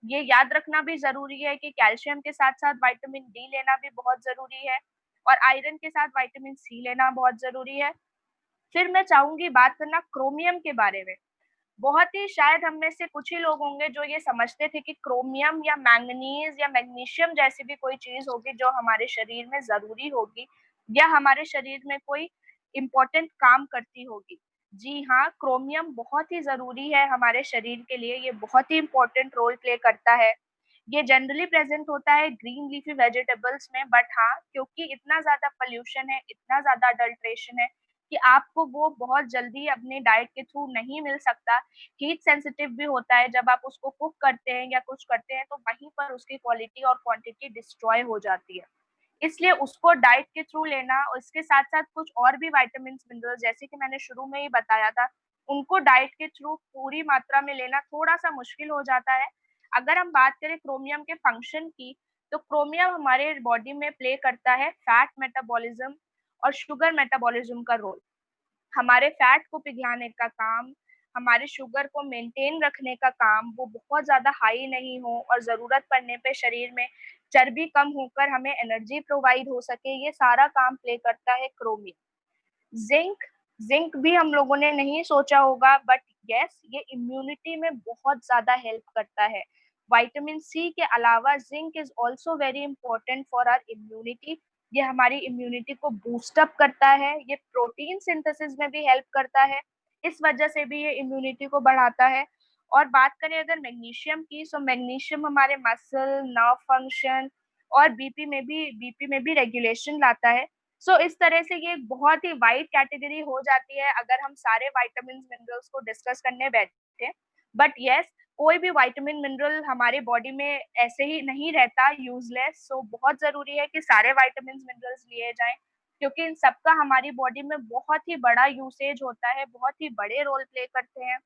ये याद रखना भी जरूरी है कि कैल्शियम के साथ साथ विटामिन डी लेना भी बहुत जरूरी है, और आयरन के साथ विटामिन सी लेना बहुत जरूरी है। फिर मैं चाहूंगी बात करना क्रोमियम के बारे में। बहुत ही शायद हम में से कुछ ही लोग होंगे जो ये समझते थे कि क्रोमियम या मैंगनीज या मैग्नीशियम जैसी भी कोई चीज होगी जो हमारे शरीर में जरूरी होगी, या हमारे शरीर में कोई इम्पोर्टेंट काम करती होगी। जी हाँ, क्रोमियम बहुत ही जरूरी है हमारे शरीर के लिए, ये बहुत ही इम्पोर्टेंट रोल प्ले करता है। ये जनरली प्रेजेंट होता है ग्रीन लीफी वेजिटेबल्स में, बट हाँ, क्योंकि इतना ज़्यादा पॉल्यूशन है, इतना ज़्यादा अडल्ट्रेशन है कि आपको वो बहुत जल्दी अपने डाइट के थ्रू नहीं मिल सकता। हीट सेंसिटिव भी होता है, जब आप उसको कुक करते हैं या कुछ करते हैं, तो वहीं पर उसकी क्वालिटी और क्वांटिटी डिस्ट्रॉय हो जाती है। इसलिए उसको डाइट के थ्रू लेना और इसके साथ-साथ कुछ और भी विटामिन्स, मिनरल्स जैसे कि मैंने शुरू में ही बताया था, उनको डाइट के थ्रू पूरी मात्रा में लेना थोड़ा-सा मुश्किल हो जाता है। अगर हम बात करें क्रोमियम के फंक्शन की, तो क्रोमियम हमारे बॉडी में प्ले करता है फैट मेटाबॉलिज्म और शुगर मेटाबॉलिज्म का रोल। हमारे फैट को पिघलाने का काम, हमारे शुगर को मेंटेन रखने का काम, वो बहुत ज़्यादा हाई नहीं हो और ज़रूरत पड़ने पे शरीर में चर्बी कम होकर हमें एनर्जी प्रोवाइड हो सके, ये सारा काम प्ले करता है क्रोमियम। ज़िंक ज़िंक भी हम लोगों ने नहीं सोचा होगा, बट येस, ये इम्यूनिटी में बहुत ज़्यादा हेल्प करता है। विटामिन सी के अलावा zinc is also very important for our immunity. ये हमारी इम्यूनिटी को बूस्ट अप करता है, ये प्रोटीन सिंथेसिस में भी हेल्प करता है, इस वजह से भी ये इम्यूनिटी को बढ़ाता है। और बात करें अगर मैग्नीशियम की, सो मैग्नीशियम हमारे मसल, नर्व फंक्शन और बीपी में भी रेगुलेशन लाता है। इस तरह से ये एक बहुत ही वाइड कैटेगरी हो जाती है अगर हम सारे विटामिन्स मिनरल्स को डिस्कस करने बैठे। बट यस, कोई भी विटामिन मिनरल हमारी बॉडी में ऐसे ही नहीं रहता यूजलेस। बहुत जरूरी है कि सारे विटामिन्स मिनरल्स लिए जाएं, क्योंकि इन सबका हमारी बॉडी में बहुत ही बड़ा यूसेज होता है, बहुत ही बड़े रोल प्ले करते हैं।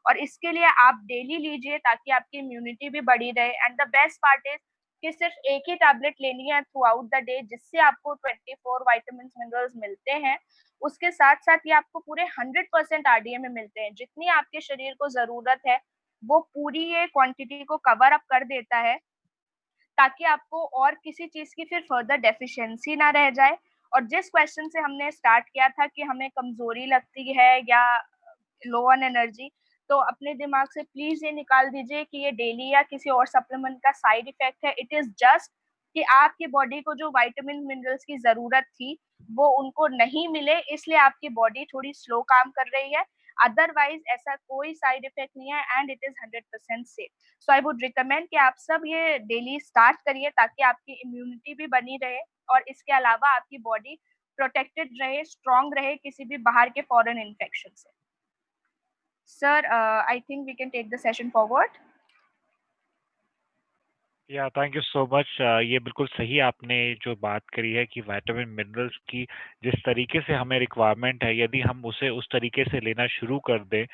और इसके लिए आप डेली लीजिए ताकि आपकी इम्यूनिटी भी बढ़ी रहे। And the best part is कि सिर्फ एक ही टैबलेट लेनी है थ्रू आउट द डे, जिससे आपको 24 विटामिन्स मिनरल्स मिलते हैं। उसके साथ-साथ ये आपको पूरे 100% आरडीए में मिलते हैं। जितनी आपके शरीर को ज़रूरत है, वो पूरी ये क्वांटिटी को कवर अप कर देता है, ताकि आपको और किसी चीज़ की फिर फर्दर डेफिशिएंसी ना रह जाए। और जिस क्वेश्चन से हमने स्टार्ट किया था कि हमें कमज़ोरी लगती है या लो ऑन एनर्जी, तो अपने दिमाग से प्लीज़ ये निकाल दीजिए कि ये डेली या किसी और सप्लीमेंट का साइड इफ़ेक्ट है। इट इज़ जस्ट कि आपकी बॉडी को जो विटामिन मिनरल्स की ज़रूरत थी, वो उनको नहीं मिले, इसलिए आपकी बॉडी थोड़ी स्लो काम कर रही है। अदरवाइज़ ऐसा कोई साइड इफ़ेक्ट नहीं है and it is 100% safe. I would recommend कि आप सब ये डेली स्टार्ट करिए ताकि आपकी इम्यूनिटी भी बनी रहे और इसके अलावा आपकी बॉडी प्रोटेक्टेड रहे, स्ट्रॉन्ग रहे किसी भी बाहर के फॉरेन इन्फेक्शन से। Sir, I think we can take the session forward. Yeah thank you so much. ये बिल्कुल सही आपने जो बात करी है कि विटामिन मिनरल्स की जिस तरीके से हमें रिक्वायरमेंट है, यदि हम उसे उस तरीके से लेना शुरू कर दें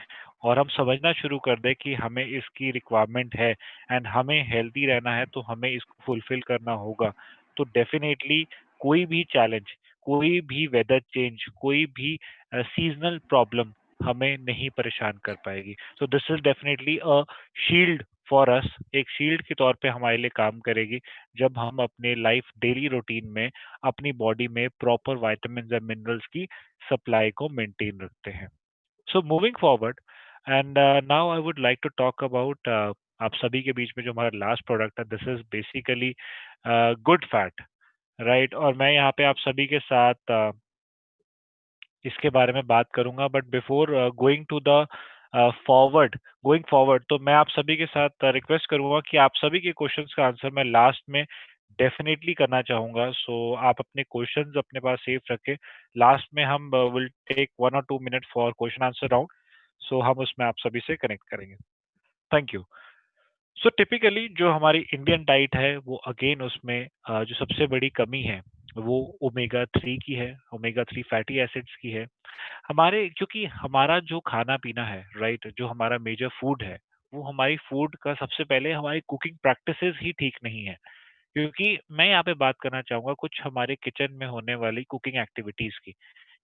और हम समझना शुरू कर दें कि हमें इसकी रिक्वायरमेंट है एंड हमें हेल्दी रहना है, तो हमें इसको फुलफिल करना होगा, तो डेफिनेटली कोई भी चैलेंज, कोई भी वेदर चेंज, कोई भी सीजनल प्रॉब्लम हमें नहीं परेशान कर पाएगी। सो this is definitely a shield for us एक शील्ड के तौर पे हमारे लिए काम करेगी जब हम अपने लाइफ डेली रूटीन में अपनी बॉडी में प्रॉपर विटामिन्स एंड मिनरल्स की सप्लाई को मेंटेन रखते हैं। So moving forward and now I would like to talk about आप सभी के बीच में जो हमारा लास्ट प्रोडक्ट है, this is basically good fat, right. और मैं यहाँ पे आप सभी के साथ इसके बारे में बात करूंगा, but before going to the going forward, तो मैं आप सभी के साथ रिक्वेस्ट करूंगा कि आप सभी के क्वेश्चंस का आंसर मैं लास्ट में डेफिनेटली करना चाहूंगा। सो आप अपने क्वेश्चंस अपने पास सेफ रखें। लास्ट में हम will take 1 or 2 minute for question answer round, so हम उसमें आप सभी से कनेक्ट करेंगे। Thank you. सो टिपिकली जो हमारी इंडियन डाइट है वो अगेन उसमें जो सबसे बड़ी कमी है वो ओमेगा 3 की है, ओमेगा 3 फैटी एसिड्स की है। हमारे क्योंकि हमारा जो खाना पीना है, राइट, जो हमारा मेजर फूड है, वो हमारी फूड का सबसे पहले हमारी कुकिंग प्रैक्टिसेस ही ठीक नहीं है। क्योंकि मैं यहाँ पे बात करना चाहूंगा कुछ हमारे किचन में होने वाली कुकिंग एक्टिविटीज की,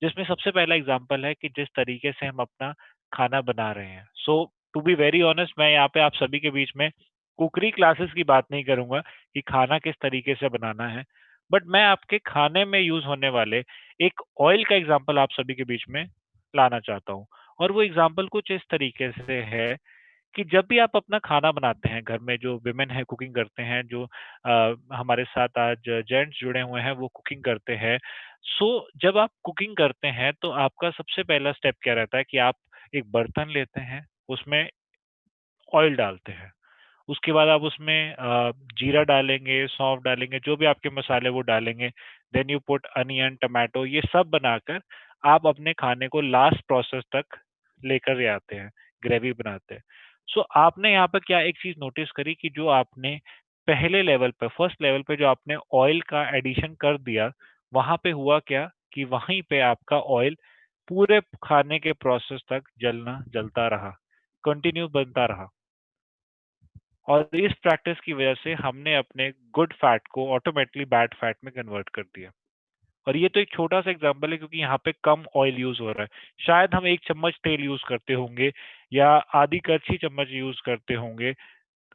जिसमें सबसे पहला एग्जांपल है कि जिस तरीके से हम अपना खाना बना रहे हैं। सो टू बी वेरी ऑनेस्ट, मैं यहाँ पे आप सभी के बीच में कुकरी क्लासेस की बात नहीं करूंगा कि खाना किस तरीके से बनाना है, बट मैं आपके खाने में यूज होने वाले एक ऑयल का एग्जांपल आप सभी के बीच में लाना चाहता हूँ। और वो एग्जांपल कुछ इस तरीके से है कि जब भी आप अपना खाना बनाते हैं घर में, जो विमेन है कुकिंग करते हैं, जो हमारे साथ आज जेंट्स जुड़े हुए हैं वो कुकिंग करते हैं। सो जब आप कुकिंग करते हैं तो आपका सबसे पहला स्टेप क्या रहता है कि आप एक बर्तन लेते हैं, उसमें ऑयल डालते हैं, उसके बाद आप उसमें जीरा डालेंगे, सौंफ डालेंगे, जो भी आपके मसाले वो डालेंगे। Then you put onion, tomato, ये सब बनाकर आप अपने खाने को लास्ट प्रोसेस तक लेकर आते हैं, ग्रेवी बनाते हैं। सो आपने यहाँ पर क्या एक चीज नोटिस करी कि जो आपने पहले लेवल पे, फर्स्ट लेवल पे जो आपने ऑयल का एडिशन कर दिया, वहां पे हुआ क्या कि वहीं पे आपका ऑयल पूरे खाने के प्रोसेस तक जलता रहा, कंटिन्यू बनता रहा। और इस प्रैक्टिस की वजह से हमने अपने गुड फैट को ऑटोमेटिकली बैड फैट में कन्वर्ट कर दिया। और ये तो एक छोटा सा एग्जांपल है क्योंकि यहाँ पे कम ऑयल यूज हो रहा है। शायद हम 1 चम्मच तेल यूज करते होंगे या आधी कच्ची चम्मच यूज करते होंगे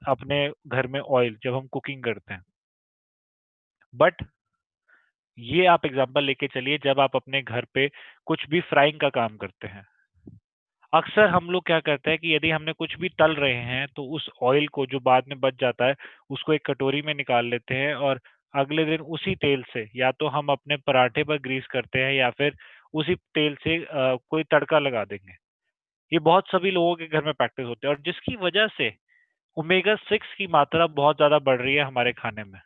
अपने घर में ऑयल जब हम कुकिंग करते हैं। बट ये आप एग्जांपल लेके चलिए जब आप अपने घर पे कुछ भी फ्राइंग का काम करते हैं। अक्सर हम लोग क्या करते हैं कि यदि हमने कुछ भी तल रहे हैं तो उस ऑयल को जो बाद में बच जाता है उसको एक कटोरी में निकाल लेते हैं और अगले दिन उसी तेल से या तो हम अपने पराठे पर ग्रीस करते हैं या फिर उसी तेल से कोई तड़का लगा देंगे। ये बहुत सभी लोगों के घर में प्रैक्टिस होते हैं और जिसकी वजह से ओमेगा 6 की मात्रा बहुत ज्यादा बढ़ रही है हमारे खाने में।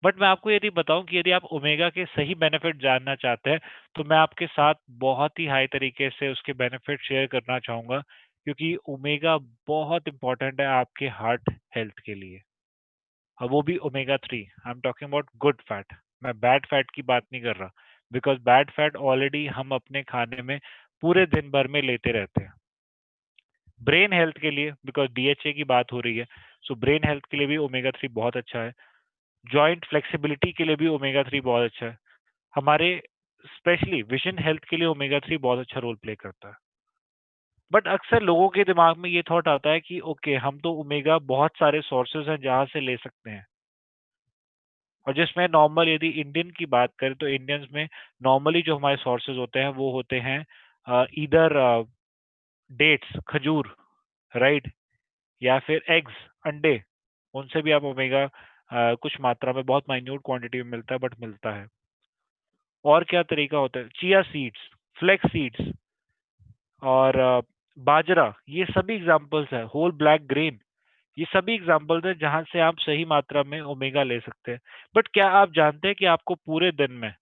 बट मैं आपको यदि बताऊं कि यदि आप ओमेगा के सही बेनिफिट जानना चाहते हैं तो मैं आपके साथ बहुत ही हाई तरीके से उसके बेनिफिट शेयर करना चाहूंगा, क्योंकि ओमेगा बहुत इंपॉर्टेंट है आपके हार्ट हेल्थ के लिए। और वो भी omega 3, I am talking about good fat. मैं बैड फैट की बात नहीं कर रहा, बिकॉज बैड फैट ऑलरेडी हम अपने खाने में पूरे दिन भर में लेते रहते हैं। ब्रेन हेल्थ के लिए, बिकॉज डीएचए की बात हो रही है, सो ब्रेन हेल्थ के लिए भी ओमेगा 3 बहुत अच्छा है। जॉइंट फ्लेक्सिबिलिटी के लिए भी ओमेगा 3 बहुत अच्छा है। हमारे स्पेशली विजन हेल्थ के लिए ओमेगा 3 बहुत अच्छा रोल प्ले करता है। बट अक्सर लोगों के दिमाग में ये थॉट आता है कि ओके, हम तो ओमेगा बहुत सारे सोर्सेज हैं जहां से ले सकते हैं। और जिसमें नॉर्मल यदि इंडियन की बात करें तो इंडियंस में नॉर्मली जो हमारे सोर्सेज होते हैं वो होते हैं इधर डेट्स, खजूर, राइट, या फिर एग्स, अंडे। उनसे भी आप ओमेगा कुछ मात्रा में, बहुत माइन्यूट क्वांटिटी में मिलता है, बट मिलता है। और क्या तरीका होता है, चिया सीड्स, फ्लेक्स सीड्स और बाजरा, ये सभी एग्जांपल्स है, होल ब्लैक ग्रेन, ये सभी एग्जांपल्स है जहां से आप सही मात्रा में ओमेगा ले सकते हैं। बट क्या आप जानते हैं कि आपको पूरे दिन में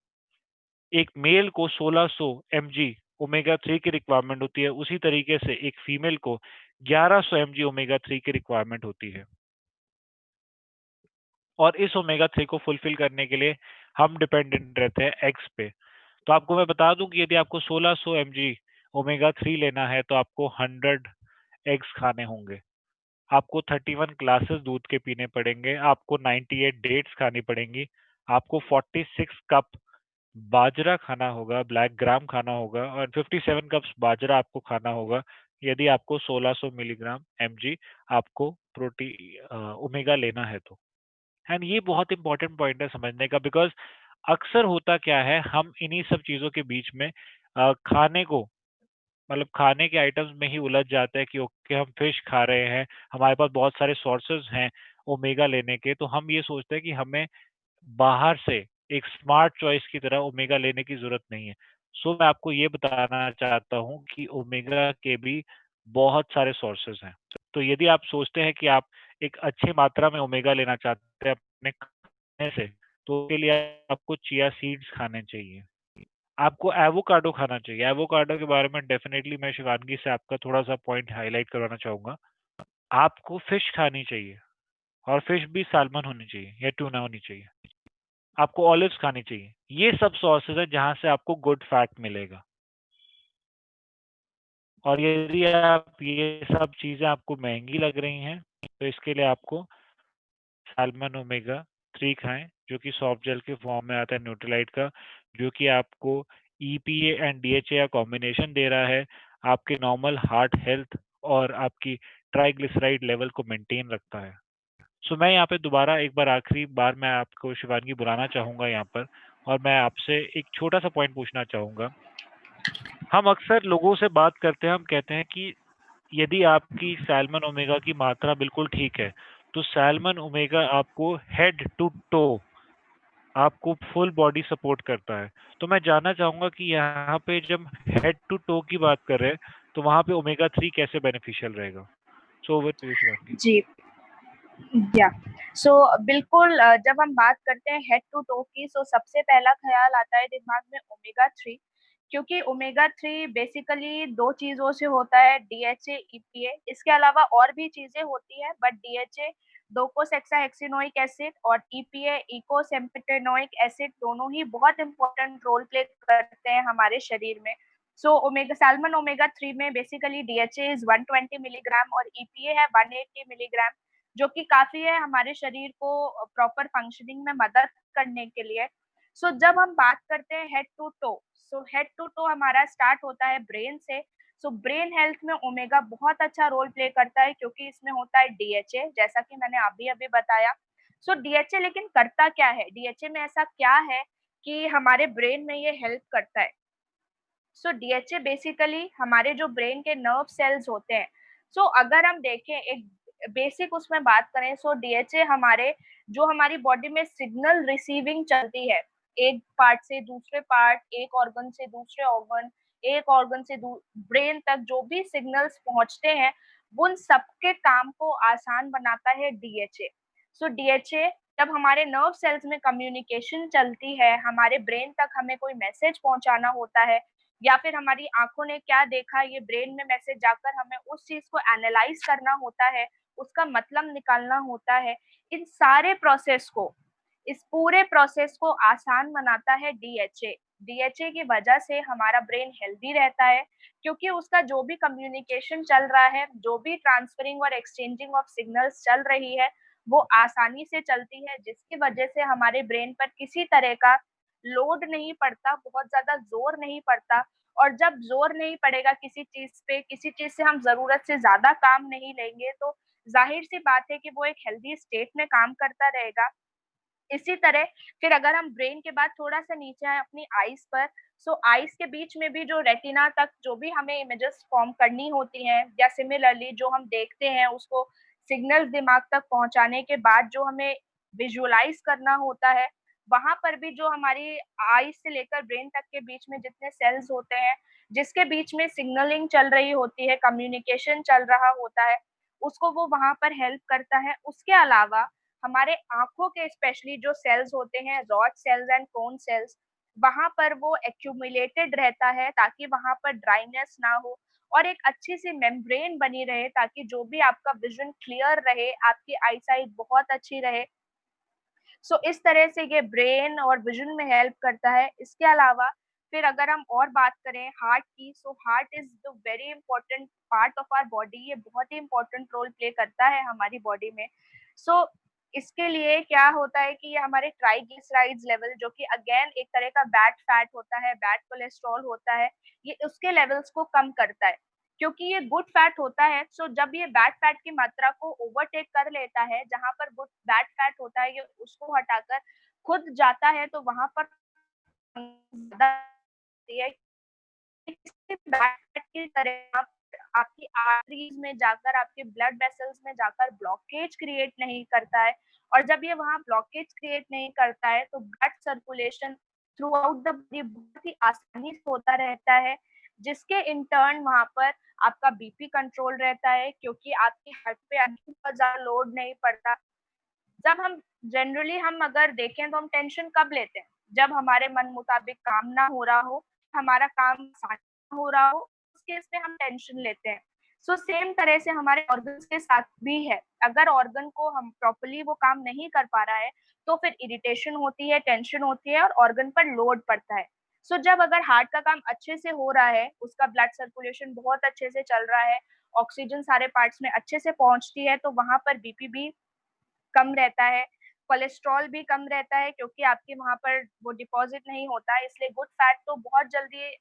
एक मेल को 1600 mg ओमेगा 3 की रिक्वायरमेंट होती है, उसी तरीके से एक फीमेल को 1100 mg ओमेगा 3 की रिक्वायरमेंट होती है। और इस ओमेगा 3 को फुलफिल करने के लिए हम डिपेंडेंट रहते हैं एग्स पे। तो आपको मैं बता दूं कि यदि आपको 1600 mg ओमेगा 3 लेना है तो आपको 100 एग्स खाने होंगे, आपको 31 ग्लासेस दूध के पीने पड़ेंगे, आपको 98 डेट्स खानी पड़ेंगी, आपको 46 कप बाजरा खाना होगा, ब्लैक ग्राम खाना होगा, और 57 कप्स बाजरा आपको खाना होगा यदि आपको 1600 मिलीग्राम mg आपको ओमेगा लेना है तो। एंड ये बहुत इंपॉर्टेंट पॉइंट है समझने का, बिकॉज अक्सर होता क्या है, हम इन्हीं सब चीजों के बीच में खाने को, मतलब खाने के आइटम्स में ही उलझ जाते हैं कि ओके हम फिश खा रहे हैं, हमारे पास बहुत सारे सोर्सेज हैं ओमेगा लेने के, तो हम ये सोचते हैं कि हमें बाहर से एक स्मार्ट चॉइस की तरह ओमेगा लेने की जरूरत नहीं है। सो मैं आपको ये बताना चाहता हूँ कि ओमेगा के भी बहुत सारे सोर्सेज हैं। तो यदि आप सोचते हैं कि आप एक अच्छी मात्रा में ओमेगा लेना चाहते हैं अपने खाने से, तो उसके लिए आपको चिया सीड्स खाने चाहिए, आपको एवोकाडो खाना चाहिए। एवोकाडो के बारे में डेफिनेटली मैं शिवानगी से आपका थोड़ा सा पॉइंट हाईलाइट करवाना चाहूंगा। आपको फिश खानी चाहिए, और फिश भी साल्मन होनी चाहिए या ट्यूना होनी चाहिए। आपको ऑलिव्स खानी चाहिए। ये सब सोर्सेज है जहां से आपको गुड फैट मिलेगा। और यदि आप ये सब चीजें आपको महंगी लग रही हैं, तो इसके लिए आपको साल्मन ओमेगा 3 खाएं, जो कि सॉफ्ट जेल के फॉर्म में आता है न्यूट्रीलाइट का, जो कि आपको ईपीए एंड डीएचए का कॉम्बिनेशन दे रहा है, आपके नॉर्मल हार्ट हेल्थ और आपकी ट्राइग्लिसराइड लेवल को मेंटेन रखता है। सो मैं यहाँ पे दोबारा एक बार आखिरी बार मैं आपको शिवानगी बुलाना चाहूंगा यहाँ पर, और मैं आपसे एक छोटा सा पॉइंट पूछना चाहूंगा। हम अक्सर लोगों से बात करते हैं, हम कहते हैं कि यदि आपकी सैल्मन ओमेगा की मात्रा बिल्कुल ठीक है, तो सैल्मन ओमेगा आपको हेड टू टो, आपको फुल बॉडी सपोर्ट करता है। तो मैं जानना चाहूंगा कि यहाँ पे जब हेड टू टो की बात कर रहे हैं, तो वहां पे ओमेगा 3 कैसे बेनिफिशियल रहेगा? So over to you Shivangi. जी या सो बिल्कुल जब हम बात करते हैं हेड टू टो की, सो सबसे पहला ख्याल आता है दिमाग में ओमेगा 3, क्योंकि ओमेगा 3 बेसिकली दो चीजों से होता है, डीएचए ईपीए। इसके अलावा और भी चीजें होती है, बट डीएचए डोकोसेक्साहेक्सिनोइक एसिड और ईपीए इकोसेम्पेटेनोइक एसिड दोनों ही बहुत इंपॉर्टेंट रोल प्ले करते हैं हमारे शरीर में। सो ओमेगा सैल्मन ओमेगा 3 में बेसिकली डीएचए इज 120 मिलीग्राम और ईपीए है 180 मिलीग्राम, जो कि काफी है हमारे शरीर को प्रॉपर फंक्शनिंग में मदद करने के लिए। सो जब हम बात करते हैं head to toe, so head to toe हमारा स्टार्ट होता है ब्रेन से। सो ब्रेन हेल्थ में ओमेगा बहुत अच्छा रोल प्ले करता है, क्योंकि इसमें होता है डीएचए, जैसा कि मैंने अभी अभी बताया। सो डीएचए लेकिन करता क्या है, डीएचए में ऐसा क्या है कि हमारे ब्रेन में ये हेल्प करता है? सो डीएचए बेसिकली हमारे जो ब्रेन के नर्व सेल्स होते हैं, सो अगर हम देखें एक बेसिक उसमें बात करें, सो डीएचए हमारे जो हमारी बॉडी में सिग्नल रिसीविंग चलती है, एक पार्ट से दूसरे पार्ट, एक ऑर्गन से दूसरे ऑर्गन, एक ऑर्गन से ब्रेन तक जो भी सिग्नल्स पहुंचते हैं, उन सबके काम को आसान बनाता है डीएचए। सो डीएचए जब हमारे नर्व सेल्स में कम्युनिकेशन चलती है, हमारे ब्रेन तक हमें कोई मैसेज पहुंचाना होता है, या फिर हमारी आँखों ने क्या देखा ये ब्रेन में मैसेज जाकर हमें उस चीज़ को एनालाइज़ करना होता है, उसका मतलब निकालना होता है। इन सारे प्रोसेस को, इस पूरे प्रोसेस को आसान बनाता है डीएचए। डीएचए की वजह से हमारा ब्रेन हेल्दी रहता है, क्योंकि उसका जो भी कम्युनिकेशन चल रहा है, जो भी ट्रांसफरिंग और एक्सचेंजिंग ऑफ सिग्नल्स चल रही है, वो आसानी से चलती है, जिसकी वजह से हमारे ब्रेन पर किसी तरह का लोड नहीं पड़ता, बहुत ज़्यादा ज़ोर नहीं पड़ता। और जब ज़ोर नहीं पड़ेगा किसी चीज़ पे, किसी चीज़ से हम ज़रूरत से ज़्यादा काम नहीं लेंगे, तो ज़ाहिर-सी बात है कि वो एक हेल्दी स्टेट में काम करता रहेगा। इसी तरह फिर अगर हम ब्रेन के बाद थोड़ा-सा नीचे आएँ अपनी आइज़ पर, सो आइज़ के बीच में भी जो रेटिना तक जो भी हमें इमेजेस फॉर्म करनी होती हैं, या सिमिलरली जो हम देखते हैं उसको सिग्नल्स दिमाग तक पहुँचाने के बाद जो हमें विजुअलाइज़ करना होता है, वहाँ पर भी जो हमारी आइज़ से लेकर ब्रेन तक के बीच में जितने सेल्स होते हैं, जिसके बीच में सिग्नलिंग चल रही होती है, कम्युनिकेशन चल रहा होता है, उसको वो वहाँ पर हेल्प करता है। उसके अलावा हमारे आँखों के स्पेशली जो सेल्स होते हैं, rod sales and cone cells, वहाँ पर वो एक्यूमुलेटेड रहता है, ताकि वहाँ पर ड्राइनेस ना हो और एक अच्छी-सी मेम्ब्रेन बनी रहे, ताकि जो भी आपका विज़न क्लियर रहे, आपकी आईसाइट बहुत अच्छी रहे। सो इस तरह से ये ब्रेन और विज़न में हेल्प करता है। इसके अलावा फिर अगर हम और बात करें हार्ट की, so heart is the very important part of our body, ये बहुत ही इम्पोर्टेंट रोल प्ले करता है हमारी बॉडी में। सो इसके लिए क्या होता है कि ये हमारे ट्राइग्लिसराइड्स लेवल, जो कि अगेन एक तरह का बैड फैट होता है, बैड कोलेस्ट्रॉल होता है, ये उसके लेवल्स को कम करता है। क्योंकि ये गुड फैट होता है। सो जब ये बैड फैट की मात्रा को ओवरटेक कर लेता है, जहाँ पर गुड बैड फैट होता है, ये उसको हटाकर खुद जाता है, तो वहाँ पर की तरह आपकी आर्टरीज में जाकर, आपके ब्लड वेसल्स में जाकर ब्लॉकेज क्रिएट नहीं करता है। और जब ये वहाँ ब्लॉकेज क्रिएट नहीं करता है, तो blood circulation through out the body बहुत ही आसानी से होता रहता है, जिसके इन टर्न वहाँ पर आपका बीपी कंट्रोल रहता है, क्योंकि आपके हार्ट पे बहुत ज़्यादा लोड नहीं पड़ता। जब हम जनरली हम अगर देखें तो हम टेंशन कब लेते हैं? जब हमारे मन मुताबिक काम ना हो रहा हो, हमारा काम आसान हो रहा हो, उस केस में हम टेंशन लेते हैं। सो सेम तरह से हमारे ऑर्गन्स के साथ भी है। अगर ऑर्गन को हम प्रॉपर्ली वो काम नहीं कर पा रहा है, तो फिर इरिटेशन होती है, टेंशन होती है और ऑर्गन पर लोड पड़ता है। सो जब अगर हार्ट का काम अच्छे से हो रहा है, उसका ब्लड सर्कुलेशन बहुत अच्छे से चल रहा है, ऑक्सीजन सारे पार्ट्स में अच्छे से पहुँचती है, तो वहाँ पर बीपी भी कम रहता है, कोलेस्ट्रॉल भी कम रहता है, क्योंकि आपके वहाँ पर वो डिपॉज़िट नहीं होता है, इसलिए गुड फैट तो बहुत जल्दी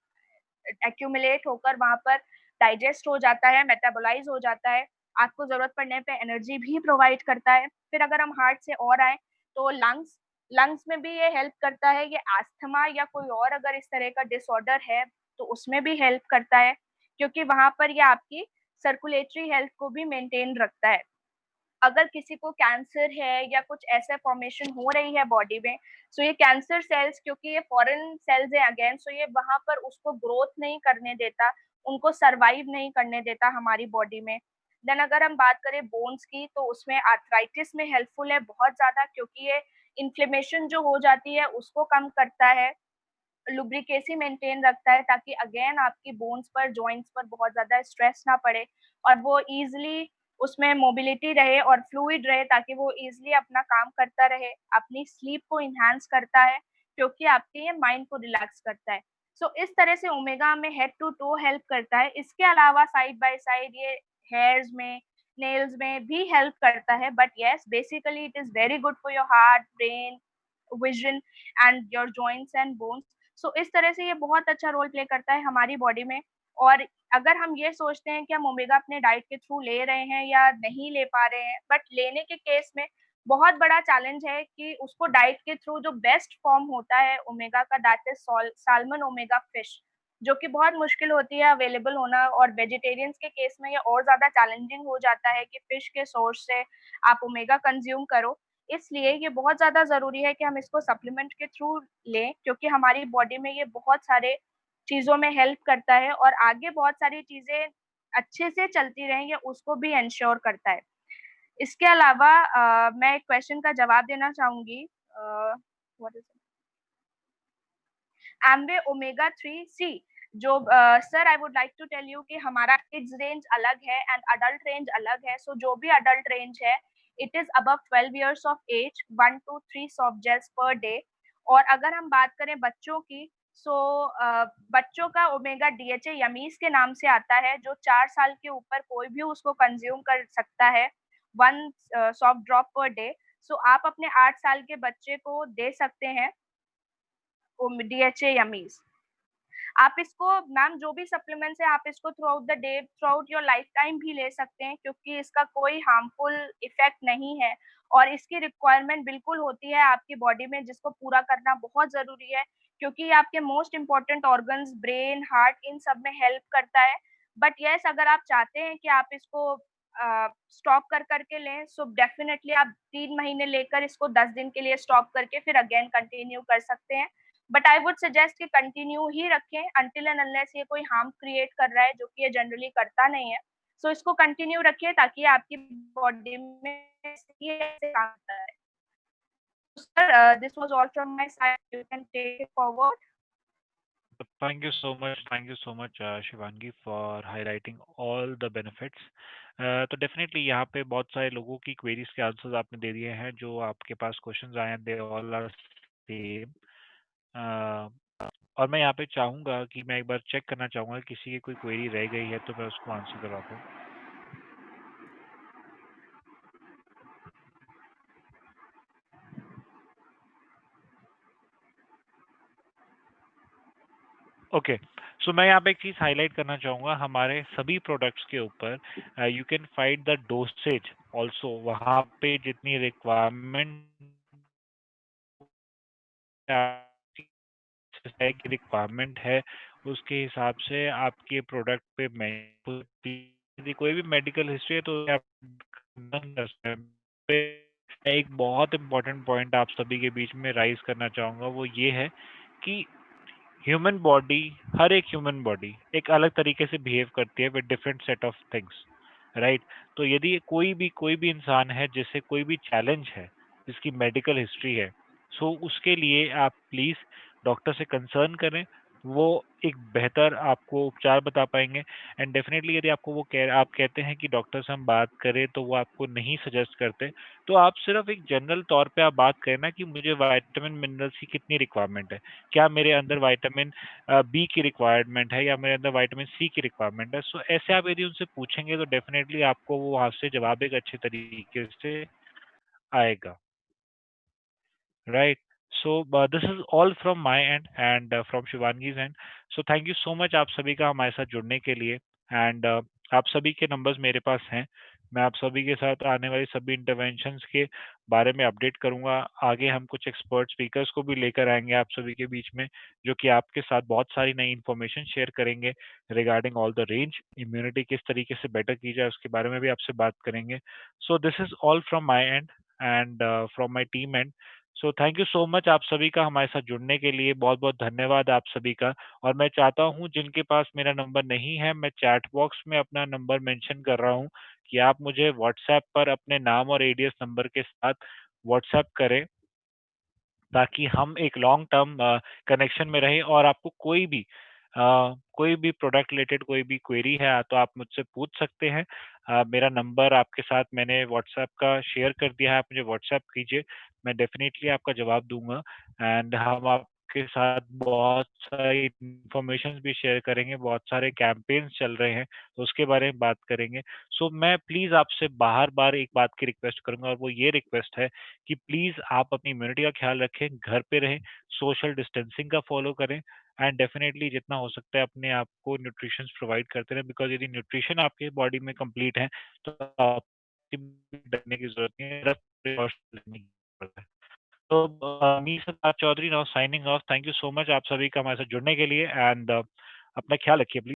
एक्यूमुलेट होकर वहाँ पर डाइजेस्ट हो जाता है, मेटाबोलाइज़ हो जाता है, आपको ज़रूरत पड़ने पे एनर्जी भी प्रोवाइड करता है। फिर अगर हम हार्ट से और आएँ, तो लंग्स लंग्स में भी ये हेल्प करता है, ये अस्थमा या कोई और अगर इस तरह का डिसऑर्डर है, तो उसमें भी हेल्प करता है, क्योंकि वहाँ पर ये आपकी सर्कुलेटरी हेल्थ को भी मेंटेन रखता है। अगर किसी को कैंसर है या कुछ ऐसा फॉर्मेशन हो रही है बॉडी में, सो ये कैंसर सेल्स, क्योंकि ये फॉरेन सेल्स हैं अगेन, सो ये वहाँ पर उसको ग्रोथ नहीं करने देता, उनको सर्वाइव नहीं करने देता हमारी बॉडी में। देन अगर हम बात करें बोन्स की, तो उसमें आर्थराइटिस में हेल्पफुल है बहुत ज़्यादा, क्योंकि ये इन्फ्लेमेशन जो हो जाती है उसको कम करता है, लुब्रिकेसी मेंटेन रखता है, ताकि अगेन आपकी बोन्स पर, जॉइंट्स पर बहुत ज़्यादा स्ट्रेस ना पड़े और वो ईज़िली उसमें मोबिलिटी रहे और फ्लूइड रहे, ताकि वो ईज़िली अपना काम करता रहे। अपनी स्लीप को एनहांस करता है, क्योंकि आपके ये माइंड को रिलैक्स करता है। सो इस तरह से ओमेगा हमें हेड टू टो हेल्प करता है। इसके अलावा साइड बाय साइड ये हेयर्स में, नेल्स में भी हेल्प करता है, but yes basically it is very good for your heart, brain, vision and your joints and bones. So इस तरह से ये बहुत अच्छा रोल प्ले करता है हमारी बॉडी में। और अगर हम ये सोचते हैं कि हम ओमेगा अपने डाइट के थ्रू ले रहे हैं या नहीं ले पा रहे हैं, बट लेने के केस में बहुत बड़ा चैलेंज है कि उसको डाइट के थ्रू जो बेस्ट फॉर्म होता है ओमेगा का, that is salmon omega fish, जो कि बहुत मुश्किल होती है अवेलेबल होना, और वेजिटेरियंस के केस में ये और ज़्यादा चैलेंजिंग हो जाता है कि फिश के सोर्स से आप ओमेगा कंज़्यूम करो। इसलिए ये बहुत ज़्यादा ज़रूरी है कि हम इसको सप्लीमेंट के थ्रू लें, क्योंकि हमारी बॉडी में ये बहुत सारे चीज़ों में हेल्प करता है और आगे बहुत सारी चीज़ें अच्छे से चलती रहें, ये उसको भी एन्श्योर करता है। इसके अलावा मैं एक क्वेश्चन का जवाब देना चाहूँगी, what is it? Amway omega 3 C, जो sir I would like to tell you कि हमारा किड्स रेंज अलग है एंड अडल्ट रेंज अलग है। सो जो भी अडल्ट रेंज है, it is above 12 years of age, 1 to 3 soft gels per day. और अगर हम बात करें बच्चों की, सो बच्चों का ओमेगा डीएचए यमीज़ के नाम से आता है, जो 4 साल के ऊपर कोई भी उसको कंज़्यूम कर सकता है, 1 सॉफ्ट ड्रॉप पर डे। सो आप अपने 8 साल के बच्चे को दे सकते हैं डीएचए यमीज़। आप इसको मैम जो भी सप्लीमेंट्स है, आप इसको through out the day, through out your life time भी ले सकते हैं, क्योंकि इसका कोई हार्मफुल इफ़ेक्ट नहीं है और इसकी रिक्वायरमेंट बिल्कुल होती है आपकी बॉडी में, जिसको पूरा करना बहुत ज़रूरी है, क्योंकि ये आपके most important organs, brain, heart, इन सब में हेल्प करता है। बट येस, अगर आप चाहते हैं कि आप इसको स्टॉप कर के लें, सो डेफिनिटली आप 3 महीने लेकर इसको 10 दिन के लिए स्टॉप करके फिर अगेन कंटिन्यू कर सकते हैं। बट आई वुड सजेस्ट कि कंटिन्यू ही रखें अंटिल एंड अनलेस ये कोई हार्म क्रिएट कर रहा है, जो कि ये जनरली करता नहीं है। सो इसको कंटिन्यू रखिए, ताकि आपकी बॉडी में ये ऐसे काम करता है। Sir, this was all from my side, you can take it forward. Thank you so much, Shivangi, for highlighting all the benefits. तो डेफिनेटली यहाँ पे बहुत सारे लोगों की क्वेरीज के आंसर्स आपने दे दिए हैं, जो आपके पास क्वेश्चंस आए हैं, दे ऑल आर सेम। और मैं यहाँ पे चाहूँगा कि मैं एक बार चेक करना चाहूँगा किसी की कोई क्वेरी रह गई है तो मैं उसको आंसर करवा दूँ। ओके, सो मैं यहाँ पे एक चीज़ हाइलाइट करना चाहूँगा, हमारे सभी प्रोडक्ट्स के ऊपर you can find the dosage also, वहाँ पे जितनी रिक्वायरमेंट की रिक्वायरमेंट है, उसके हिसाब से आपके प्रोडक्ट पे यदि कोई भी मेडिकल हिस्ट्री है तो आप कर सकते हैं। पे एक बहुत इम्पोर्टेंट पॉइंट आप सभी के बीच में राइज करना चाहूँगा, वो ये है कि ह्यूमन बॉडी, हर एक ह्यूमन बॉडी एक अलग तरीके से बिहेव करती है with different set of things, right? तो यदि कोई भी इंसान है जिससे कोई भी चैलेंज है, जिसकी मेडिकल हिस्ट्री है, सो उसके लिए आप प्लीज डॉक्टर से कंसर्न करें। वो एक बेहतर आपको उपचार बता पाएंगे। एंड डेफिनेटली यदि आप कहते हैं कि डॉक्टर से हम बात करें तो वो आपको नहीं सजेस्ट करते, तो आप सिर्फ एक जनरल तौर पे आप बात करें ना कि मुझे विटामिन मिनरल्स की कितनी रिक्वायरमेंट है, क्या मेरे अंदर विटामिन बी की रिक्वायरमेंट है या मेरे अंदर विटामिन सी की रिक्वायरमेंट है। सो ऐसे आप यदि उनसे पूछेंगे तो डेफिनेटली आपको वो वहां से जवाब एक अच्छे तरीके से आएगा, right? So this is all from my end and from Shivangi's end. So thank you so much आप सभी का हमारे साथ जुड़ने के लिए। एंड आप सभी के नंबर्स मेरे पास हैं, मैं आप सभी के साथ आने वाली सभी इंटरवेंशंस के बारे में अपडेट करूंगा। आगे हम कुछ एक्सपर्ट स्पीकर्स को भी लेकर आएंगे आप सभी के बीच में, जो कि आपके साथ बहुत सारी नई इन्फॉर्मेशन शेयर करेंगे regarding all the range, immunity किस तरीके से बेटर की जाए उसके बारे में भी आपसे बात करेंगे। सो this is all from my and and from my team and. So thank you so much आप सभी का हमारे साथ जुड़ने के लिए, बहुत बहुत धन्यवाद आप सभी का। और मैं चाहता हूँ जिनके पास मेरा नंबर नहीं है, मैं चैट बॉक्स में अपना नंबर मेंशन कर रहा हूँ कि आप मुझे व्हाट्सएप पर अपने नाम और एडीएस नंबर के साथ व्हाट्सएप करें, ताकि हम एक लॉन्ग टर्म कनेक्शन में रहें। और आपको कोई भी प्रोडक्ट रिलेटेड कोई भी क्वेरी है तो आप मुझसे पूछ सकते हैं। मेरा नंबर आपके साथ मैंने व्हाट्सएप का शेयर कर दिया है, आप मुझे व्हाट्सएप कीजिए, मैं डेफिनेटली आपका जवाब दूंगा। एंड हम आपके साथ बहुत सारी इंफॉर्मेशन भी शेयर करेंगे, बहुत सारे कैंपेन्स चल रहे हैं तो उसके बारे में बात करेंगे। सो मैं प्लीज आपसे बार बार एक बात की रिक्वेस्ट करूंगा, और वो ये रिक्वेस्ट है कि प्लीज आप अपनी इम्यूनिटी का ख्याल रखें, घर पे रहें, सोशल डिस्टेंसिंग का फॉलो करें, एंड डेफिनेटली जितना हो सकता है अपने आप को न्यूट्रिशन प्रोवाइड करते रहें। बिकॉज यदि न्यूट्रिशन आपके बॉडी में कंप्लीट है तो आपको डरने की जरूरत नहीं है, लेने की जरूरत है। तो me Siddharth Chaudhary now signing off. Thank you so much आप सभी का हमारे साथ जुड़ने के लिए, एंड अपना ख्याल रखिए प्लीज।